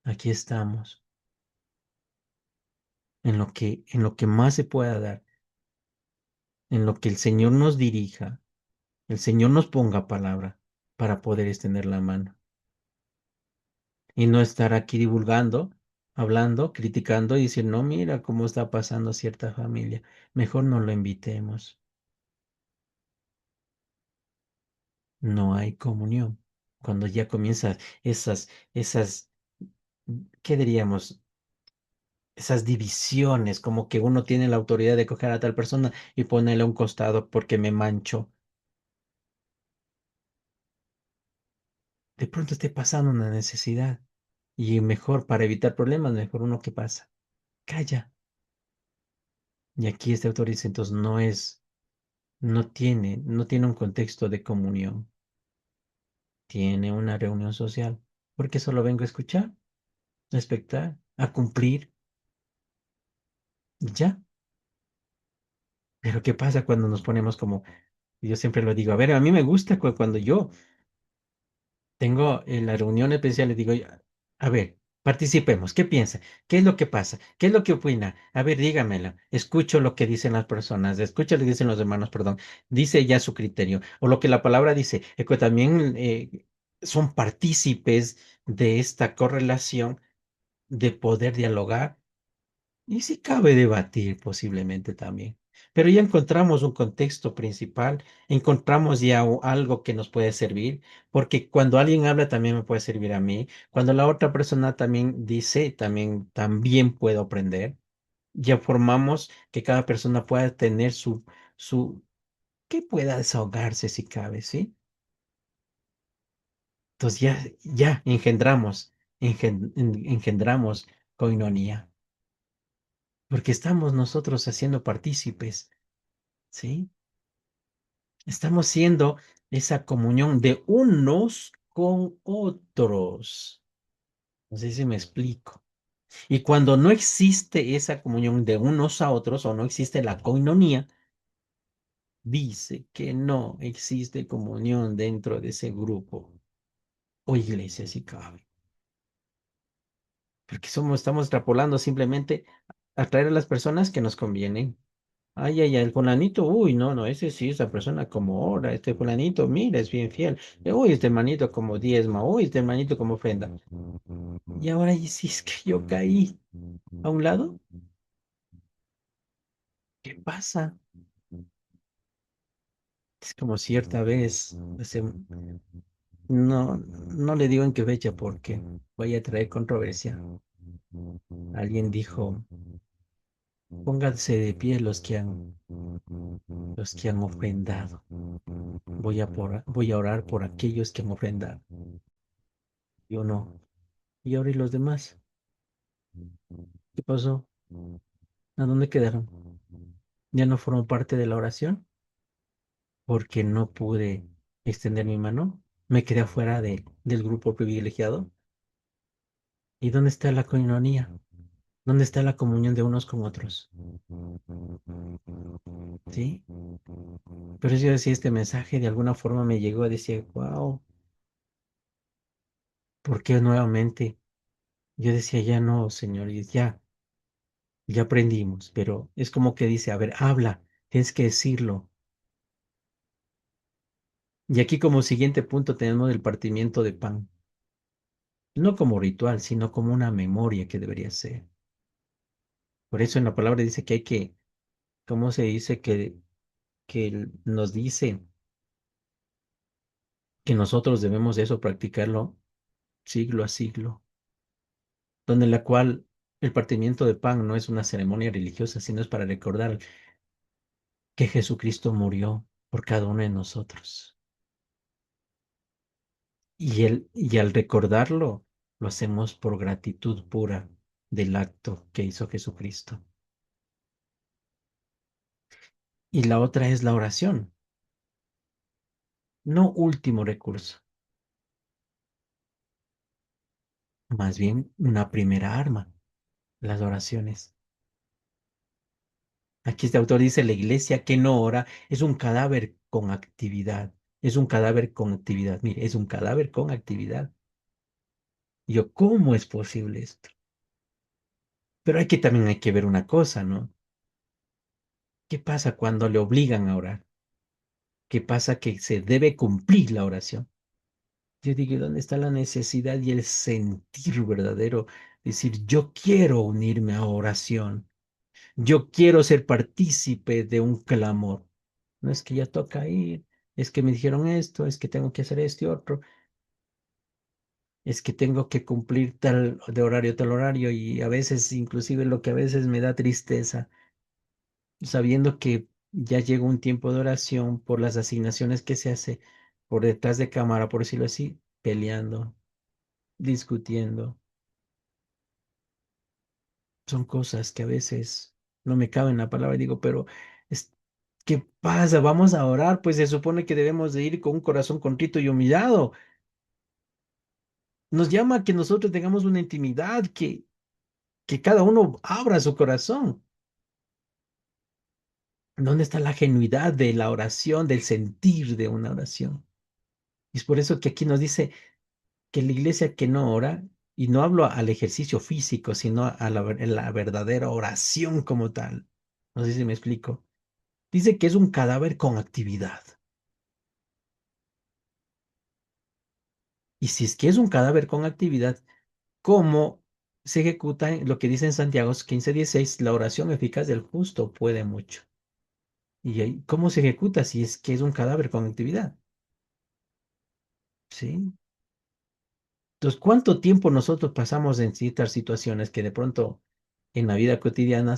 aquí estamos, en lo que más se pueda dar, en lo que el Señor nos dirija, el Señor nos ponga palabra para poder extender la mano y no estar aquí divulgando, hablando, criticando y decir, no, mira cómo está pasando cierta familia. Mejor no lo invitemos. No hay comunión. Cuando ya comienzan esas, ¿qué diríamos? Esas divisiones, como que uno tiene la autoridad de coger a tal persona y ponerle a un costado porque me mancho. De pronto esté pasando una necesidad y mejor para evitar problemas, mejor uno que pasa. Calla. Y aquí este autor dice, entonces no tiene un contexto de comunión, tiene una reunión social, porque solo vengo a escuchar, a expectar, a cumplir, y ya. Pero ¿qué pasa cuando nos ponemos como, yo siempre lo digo, a ver, a mí me gusta cuando yo tengo en la reunión especial, le digo, a ver, participemos, ¿qué piensa? ¿Qué es lo que pasa? ¿Qué es lo que opina? A ver, dígamela. Escucho lo que dicen las personas, escucho lo que dicen los hermanos, perdón. Dice ya su criterio, o lo que la palabra dice, que también son partícipes de esta correlación de poder dialogar y si cabe debatir posiblemente también. Pero ya encontramos un contexto principal, encontramos ya algo que nos puede servir, porque cuando alguien habla también me puede servir a mí, cuando la otra persona también dice, también puedo aprender. Ya formamos que cada persona pueda tener que pueda desahogarse si cabe, ¿sí? Entonces ya engendramos coinonía, porque estamos nosotros haciendo partícipes. ¿Sí? Estamos siendo esa comunión de unos con otros. No sé si me explico. Y cuando no existe esa comunión de unos a otros o no existe la coinonía, dice que no existe comunión dentro de ese grupo o iglesia si cabe. Porque estamos extrapolando simplemente a traer a las personas que nos convienen. Ay, el fulanito, uy, no, ese sí, esa persona como ora, este fulanito, mira, es bien fiel. Uy, este hermanito como diezma, uy, este hermanito como ofrenda. Y ahora, y si es que yo caí a un lado, ¿qué pasa? Es como cierta vez, no le digo en qué fecha porque vaya a traer controversia. Alguien dijo, pónganse de pie los que han ofrendado. Voy a orar por aquellos que han ofrendado. Yo no. ¿Y ahora y los demás? ¿Qué pasó? ¿A dónde quedaron? ¿Ya no formó parte de la oración? Porque no pude extender mi mano. Me quedé afuera del grupo privilegiado. ¿Y dónde está la coinonía? ¿Dónde está la comunión de unos con otros? ¿Sí? Pero yo decía, este mensaje de alguna forma me llegó a decir, wow, ¿por qué nuevamente? Yo decía, ya no, Señor, y ya aprendimos, pero es como que dice, a ver, habla, tienes que decirlo. Y aquí como siguiente punto tenemos el partimiento de pan, no como ritual, sino como una memoria que debería ser. Por eso en la palabra dice que hay que, ¿cómo se dice? Que nos dice que nosotros debemos de eso practicarlo siglo a siglo, donde la cual el partimiento de pan no es una ceremonia religiosa, sino es para recordar que Jesucristo murió por cada uno de nosotros. Y al recordarlo, lo hacemos por gratitud pura del acto que hizo Jesucristo. Y la otra es la oración, no último recurso, más bien una primera arma, las oraciones. Aquí este autor dice, la iglesia que no ora es un cadáver con actividad. Es un cadáver con actividad. Mire, es un cadáver con actividad. Y yo, ¿cómo es posible esto? Pero aquí también hay que ver una cosa, ¿no? ¿Qué pasa cuando le obligan a orar? ¿Qué pasa que se debe cumplir la oración? Yo digo, ¿dónde está la necesidad y el sentir verdadero? Decir, yo quiero unirme a oración. Yo quiero ser partícipe de un clamor. No es que ya toca ir, es que me dijeron esto, es que tengo que hacer esto y otro, es que tengo que cumplir tal horario y a veces, inclusive lo que a veces me da tristeza, sabiendo que ya llegó un tiempo de oración por las asignaciones que se hace por detrás de cámara, por decirlo así, peleando, discutiendo. Son cosas que a veces no me caben la palabra y digo, pero es, ¿qué pasa? Vamos a orar, pues se supone que debemos de ir con un corazón contrito y humillado. Nos llama a que nosotros tengamos una intimidad, que cada uno abra su corazón. ¿Dónde está la genuidad de la oración, del sentir de una oración? Y es por eso que aquí nos dice que la iglesia que no ora, y no hablo al ejercicio físico, sino a la verdadera oración como tal. No sé si me explico. Dice que es un cadáver con actividad. Y si es que es un cadáver con actividad, ¿cómo se ejecuta lo que dice en Santiago 15:16? La oración eficaz del justo puede mucho. ¿Y ahí, cómo se ejecuta si es que es un cadáver con actividad? ¿Sí? Entonces, ¿cuánto tiempo nosotros pasamos en ciertas situaciones que de pronto en la vida cotidiana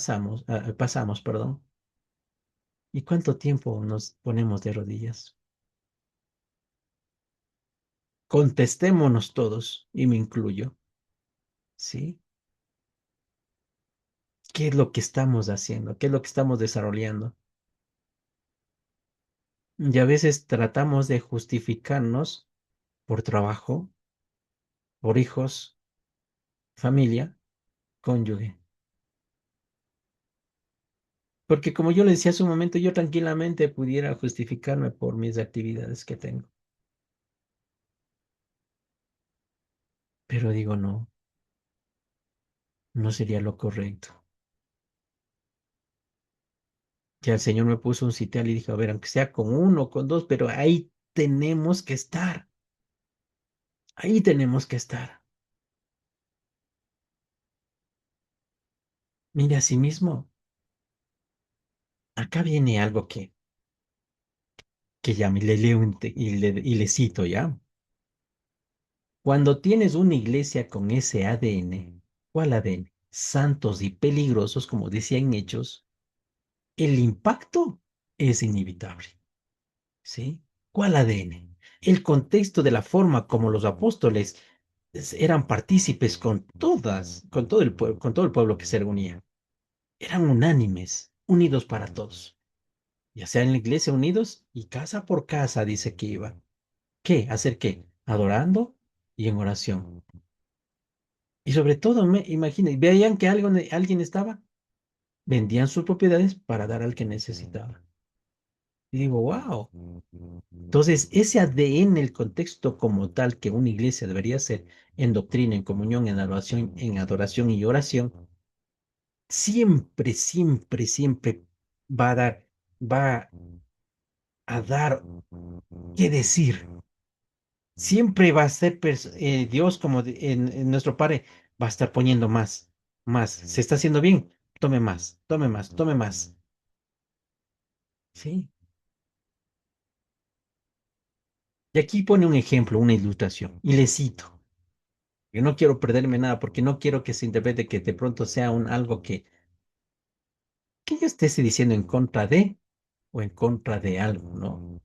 pasamos, perdón? ¿Y cuánto tiempo nos ponemos de rodillas? Contestémonos todos, y me incluyo, ¿sí? ¿Qué es lo que estamos haciendo? ¿Qué es lo que estamos desarrollando? Y a veces tratamos de justificarnos por trabajo, por hijos, familia, cónyuge. Porque como yo le decía hace un momento, yo tranquilamente pudiera justificarme por mis actividades que tengo. Pero digo, no, no sería lo correcto. Ya el Señor me puso un sitial y dije, a ver, aunque sea con uno, con dos, pero ahí tenemos que estar. Ahí tenemos que estar. Mire, asimismo, acá viene algo que ya me le leo y le cito, ¿ya? Cuando tienes una iglesia con ese ADN, ¿cuál ADN? Santos y peligrosos, como decía en Hechos, el impacto es inevitable, ¿sí? ¿Cuál ADN? El contexto de la forma como los apóstoles eran partícipes con todo el pueblo, con todo el pueblo que se reunía. Eran unánimes, unidos para todos. Ya sea en la iglesia unidos y casa por casa, dice que iba. ¿Qué? ¿Hacer qué? Adorando y en oración. Y sobre todo, imaginen, veían que alguien estaba, vendían sus propiedades para dar al que necesitaba. Y digo, wow. Entonces, ese ADN, el contexto como tal que una iglesia debería ser en doctrina, en comunión, en adoración y oración, siempre, siempre, siempre va a dar, va a dar qué decir. Siempre va a ser Dios como en nuestro Padre, va a estar poniendo más, más. Se está haciendo bien, tome más, tome más, tome más. Sí. Y aquí pone un ejemplo, una ilustración, y le cito. Yo no quiero perderme nada porque no quiero que se interprete que de pronto sea algo que yo esté diciendo en contra de o en contra de algo, ¿no?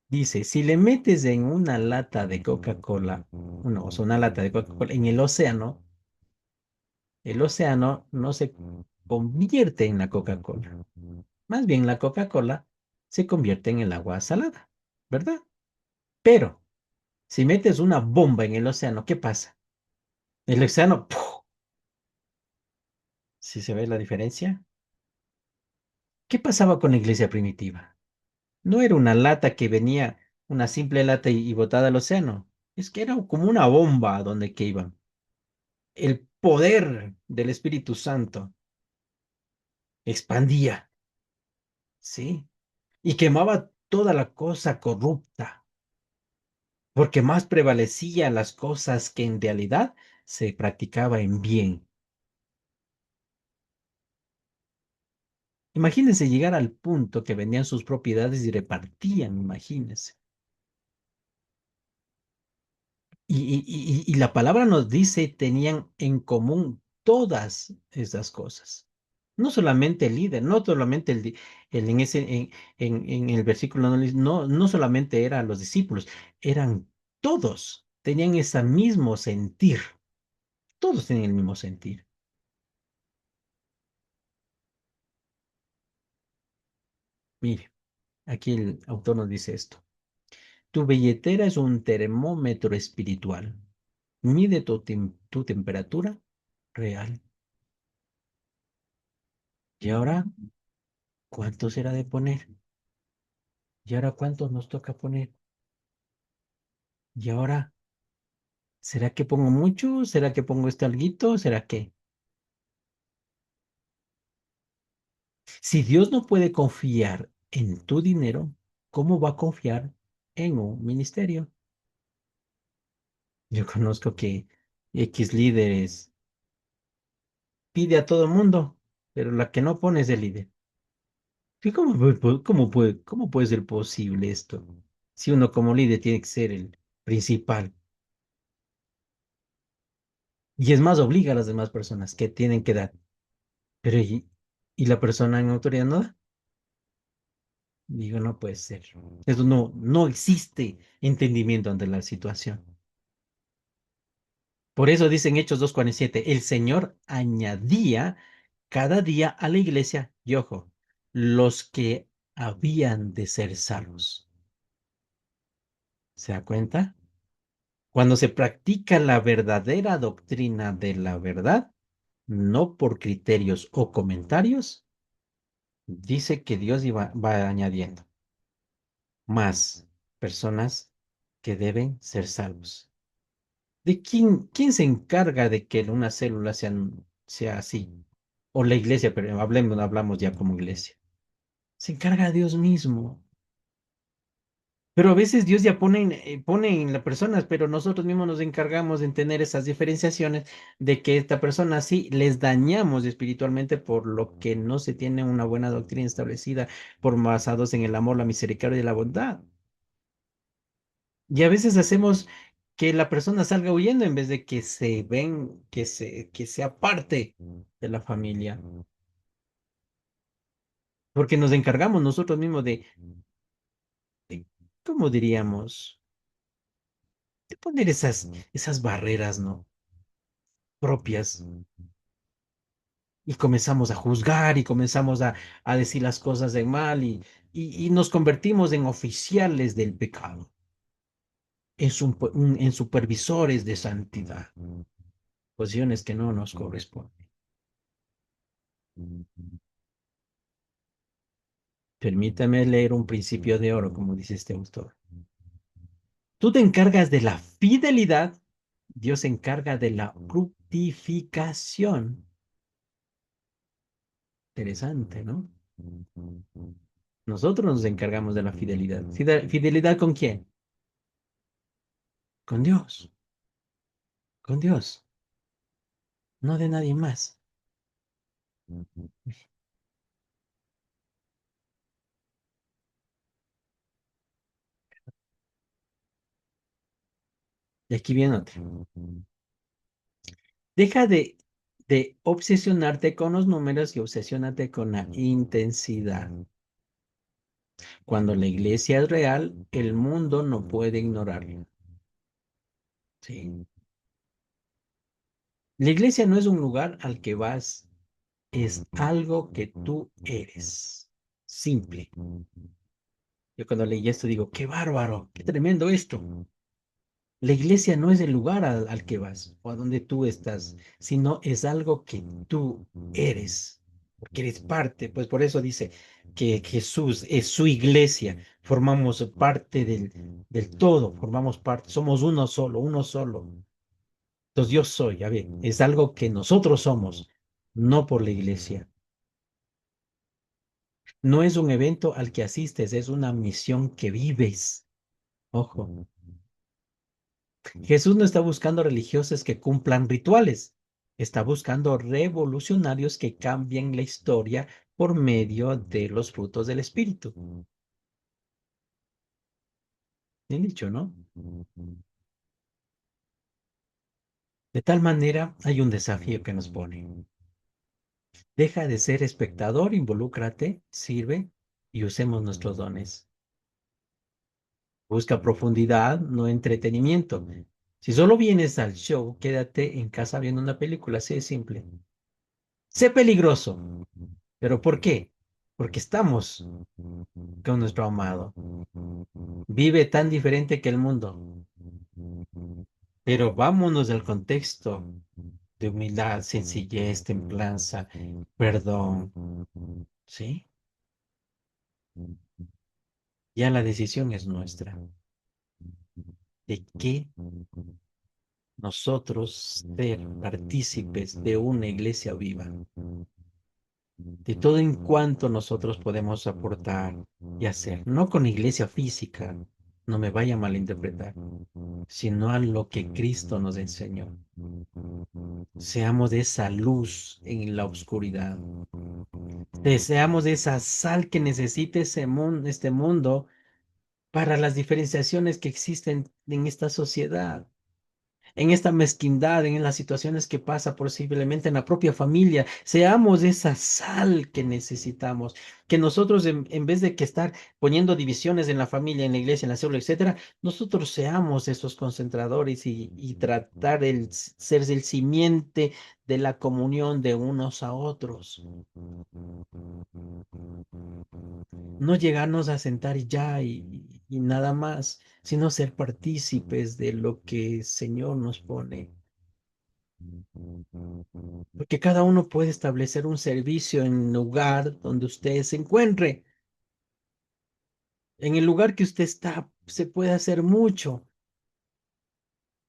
Dice, si le metes en una lata de Coca-Cola, o sea, una lata de Coca-Cola en el océano no se convierte en la Coca-Cola. Más bien la Coca-Cola se convierte en el agua salada, ¿verdad? Pero si metes una bomba en el océano, ¿qué pasa? El océano, ¡puf! ¿Sí se ve la diferencia? ¿Qué pasaba con la iglesia primitiva? No era una lata que venía, una simple lata y botada al océano. Es que era como una bomba a donde que iban. El poder del Espíritu Santo expandía, ¿sí? Y quemaba toda la cosa corrupta, porque más prevalecían las cosas que en realidad se practicaba en bien. Imagínense llegar al punto que vendían sus propiedades y repartían, imagínense. Y la palabra nos dice, tenían en común todas esas cosas. No solamente el líder, no solamente en en el versículo no solamente eran los discípulos, eran todos, tenían ese mismo sentir. Todos tenían el mismo sentir. Mire, aquí el autor nos dice esto. Tu billetera es un termómetro espiritual. Mide tu temperatura real. ¿Y ahora cuánto será de poner? ¿Y ahora cuánto nos toca poner? ¿Y ahora será que pongo mucho? ¿Será que pongo este alguito? ¿Será que? Si Dios no puede confiar en tu dinero, ¿cómo va a confiar en un ministerio? Yo conozco que X líderes pide a todo el mundo, pero la que no pone es el líder. ¿Y cómo puede ser posible esto? Si uno como líder tiene que ser el principal. Y es más, obliga a las demás personas que tienen que dar. Pero ¿y la persona en autoridad no da? Digo, no puede ser. Eso no existe entendimiento ante la situación. Por eso dice en Hechos 2:47, el Señor añadía cada día a la iglesia, y ojo, los que habían de ser salvos. ¿Se da cuenta? Cuando se practica la verdadera doctrina de la verdad, no por criterios o comentarios, dice que Dios va añadiendo más personas que deben ser salvos. ¿De quién se encarga de que una célula sea así? O la iglesia, pero hablamos ya como iglesia. Se encarga Dios mismo. Pero a veces Dios ya pone en las personas, pero nosotros mismos nos encargamos de tener esas diferenciaciones de que esta persona sí les dañamos espiritualmente por lo que no se tiene una buena doctrina establecida, por basados en el amor, la misericordia y la bondad. Y a veces hacemos que la persona salga huyendo en vez de que se ven, que sea parte de la familia, porque nos encargamos nosotros mismos de ¿cómo diríamos? De poner esas barreras, ¿no? Propias y comenzamos a juzgar y comenzamos a decir las cosas de mal y nos convertimos en oficiales del pecado, en supervisores de santidad, posiciones que no nos corresponden. Permítame leer un principio de oro, como dice este autor. Tú te encargas de la fidelidad, Dios se encarga de la fructificación. Interesante, ¿no? Nosotros nos encargamos de la fidelidad. ¿Fidelidad con quién? Con Dios, con Dios, no de nadie más. Y aquí viene otra. Deja de obsesionarte con los números y obsesiónate con la intensidad. Cuando la iglesia es real, el mundo no puede ignorarla. Sí. La iglesia no es un lugar al que vas, es algo que tú eres. Simple. Yo cuando leí esto digo, qué bárbaro, qué tremendo esto. La iglesia no es el lugar al que vas o a donde tú estás, sino es algo que tú eres, porque eres parte. Pues por eso dice que Jesús es su iglesia, formamos parte del todo, formamos parte, somos uno solo, uno solo. Entonces yo soy, a ver, es algo que nosotros somos, no por la iglesia. No es un evento al que asistes, es una misión que vives. Ojo. Jesús no está buscando religiosos que cumplan rituales, está buscando revolucionarios que cambien la historia por medio de los frutos del Espíritu. Bien dicho, ¿no? De tal manera, hay un desafío que nos pone. Deja de ser espectador, involúcrate, sirve y usemos nuestros dones. Busca profundidad, no entretenimiento. Si solo vienes al show, quédate en casa viendo una película, así de simple. Sé peligroso. ¿Pero por qué? Porque estamos con nuestro amado. Vive tan diferente que el mundo. Pero vámonos del contexto de humildad, sencillez, templanza, perdón. ¿Sí? Ya la decisión es nuestra. ¿De qué nosotros ser partícipes de una iglesia viva? De todo en cuanto nosotros podemos aportar y hacer, no con iglesia física, no me vaya a malinterpretar, sino a lo que Cristo nos enseñó. Seamos de esa luz en la oscuridad. Deseamos de esa sal que necesita este mundo para las diferenciaciones que existen en esta sociedad, en esta mezquindad, en las situaciones que pasa posiblemente en la propia familia. Seamos esa sal que necesitamos, que nosotros en vez de que estar poniendo divisiones en la familia, en la iglesia, en la célula, etcétera, nosotros seamos esos concentradores y tratar el ser el simiente de la comunión de unos a otros. No llegarnos a sentar y ya y nada más, sino ser partícipes de lo que el Señor nos pone. Porque cada uno puede establecer un servicio en el lugar donde usted se encuentre. En el lugar que usted está, se puede hacer mucho.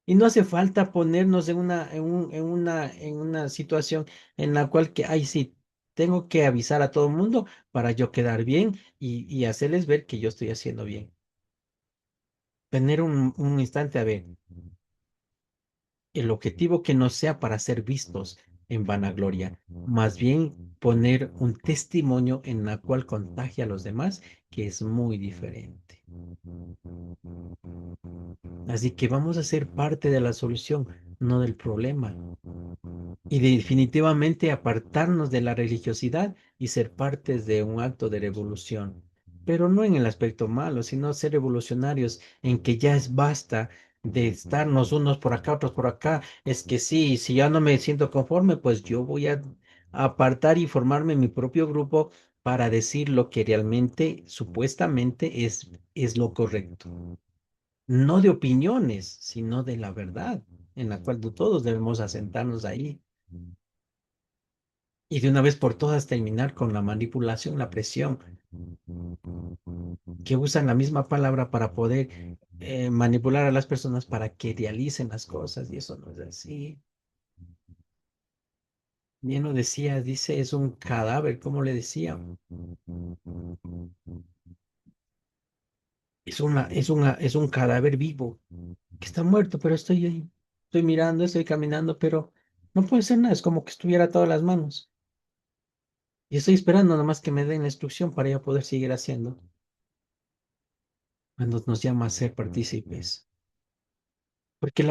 Y no hace falta ponernos en una situación en la cual que, ay, sí, tengo que avisar a todo el mundo para yo quedar bien y hacerles ver que yo estoy haciendo bien. Tener un instante a ver. El objetivo que no sea para ser vistos en vanagloria, más bien poner un testimonio en la cual contagia a los demás, que es muy diferente. Así que vamos a ser parte de la solución, no del problema. Y definitivamente apartarnos de la religiosidad y ser partes de un acto de revolución. Pero no en el aspecto malo, sino ser revolucionarios en que ya es basta de estarnos unos por acá, otros por acá. Es que sí, si ya no me siento conforme, pues yo voy a apartar y formarme mi propio grupo para decir lo que realmente, supuestamente, es lo correcto. No de opiniones, sino de la verdad, en la cual todos debemos asentarnos ahí. y de una vez por todas terminar con la manipulación, la presión, que usan la misma palabra para poder manipular a las personas para que idealicen las cosas y eso no es así. Bien lo decía, dice, es un cadáver, ¿cómo le decía? Es un cadáver vivo, que está muerto, pero estoy ahí, estoy mirando, estoy caminando, pero no puede ser nada, es como que estuviera a todas las manos. Y estoy esperando nomás que me den la instrucción para yo poder seguir haciendo. Cuando nos llama a ser partícipes. Porque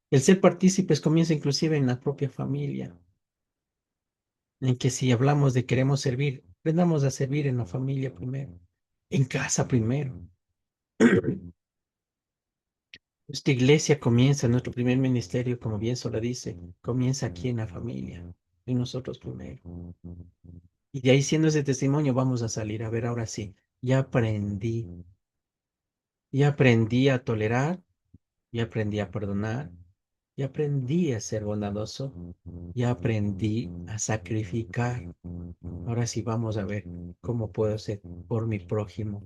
el ser partícipes comienza inclusive en la propia familia, en que si hablamos de queremos servir, aprendamos a servir en la familia primero, en casa primero. Esta iglesia comienza, nuestro primer ministerio, como bien Sola dice, comienza aquí en la familia, en nosotros primero. Y de ahí siendo ese testimonio vamos a salir a ver ahora sí, ya aprendí a tolerar, ya aprendí a perdonar, ya aprendí a ser bondadoso, ya aprendí a sacrificar. Ahora sí vamos a ver cómo puedo ser por mi prójimo.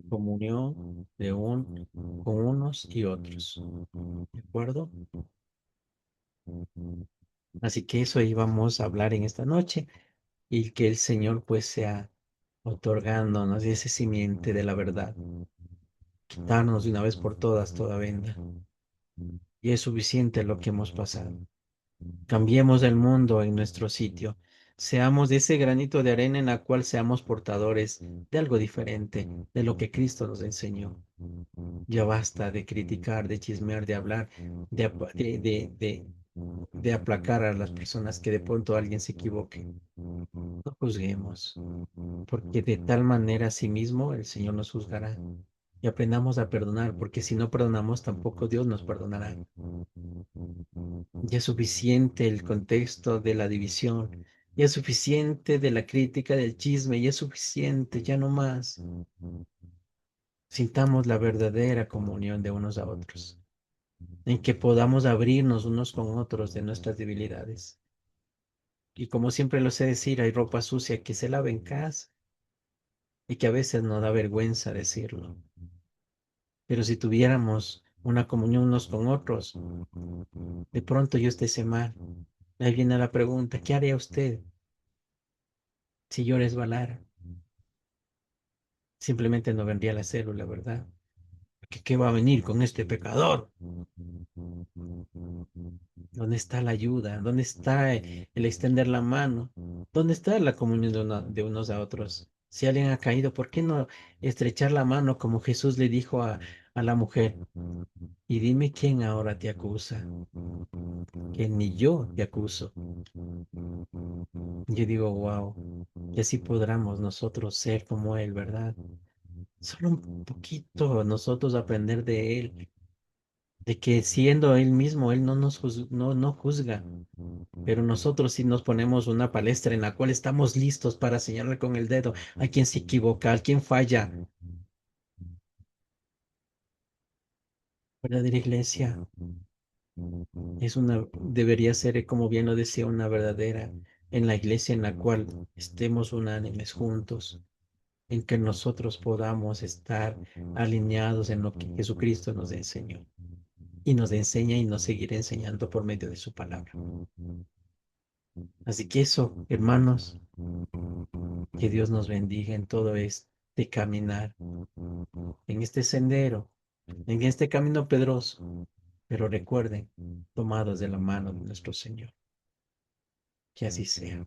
Comunión con unos y otros. ¿De acuerdo? Así que eso íbamos a hablar en esta noche y que el Señor pues sea otorgándonos ese simiente de la verdad, quitarnos de una vez por todas toda venda. Y es suficiente lo que hemos pasado. Cambiemos el mundo en nuestro sitio. Seamos de ese granito de arena en la cual seamos portadores de algo diferente de lo que Cristo nos enseñó. Ya basta de criticar, de chismear, de hablar, de aplacar a las personas que de pronto alguien se equivoque. No juzguemos, porque de tal manera a sí mismo el Señor nos juzgará. Y aprendamos a perdonar, porque si no perdonamos, tampoco Dios nos perdonará. Ya es suficiente el contexto de la división, ya es suficiente de la crítica, del chisme, ya es suficiente, ya no más. Sintamos la verdadera comunión de unos a otros, en que podamos abrirnos unos con otros de nuestras debilidades. Y como siempre lo sé decir, hay ropa sucia que se lava en casa y que a veces nos da vergüenza decirlo. Pero si tuviéramos una comunión unos con otros, de pronto yo esté mal. Ahí viene la pregunta, ¿qué haría usted si yo resbalara? Simplemente no vendría la célula, ¿verdad? ¿Qué va a venir con este pecador? ¿Dónde está la ayuda? ¿Dónde está el extender la mano? ¿Dónde está la comunión de unos a otros? Si alguien ha caído, ¿por qué no estrechar la mano como Jesús le dijo a la mujer? Y dime quién ahora te acusa, que ni yo te acuso. Yo digo, wow, y así podremos nosotros ser como Él, ¿verdad? Solo un poquito nosotros aprender de Él, de que siendo Él mismo, Él no juzga, pero nosotros sí nos ponemos una palestra en la cual estamos listos para señalar con el dedo a quien se equivoca, a quien falla. Verdadera iglesia debería ser, como bien lo decía, una verdadera en la iglesia en la cual estemos unánimes juntos, en que nosotros podamos estar alineados en lo que Jesucristo nos enseñó y nos enseña y nos seguirá enseñando por medio de su palabra. Así que eso, hermanos, que Dios nos bendiga en todo este caminar, en este sendero, en este camino pedroso, pero recuerden, tomados de la mano de nuestro Señor. Que así sea.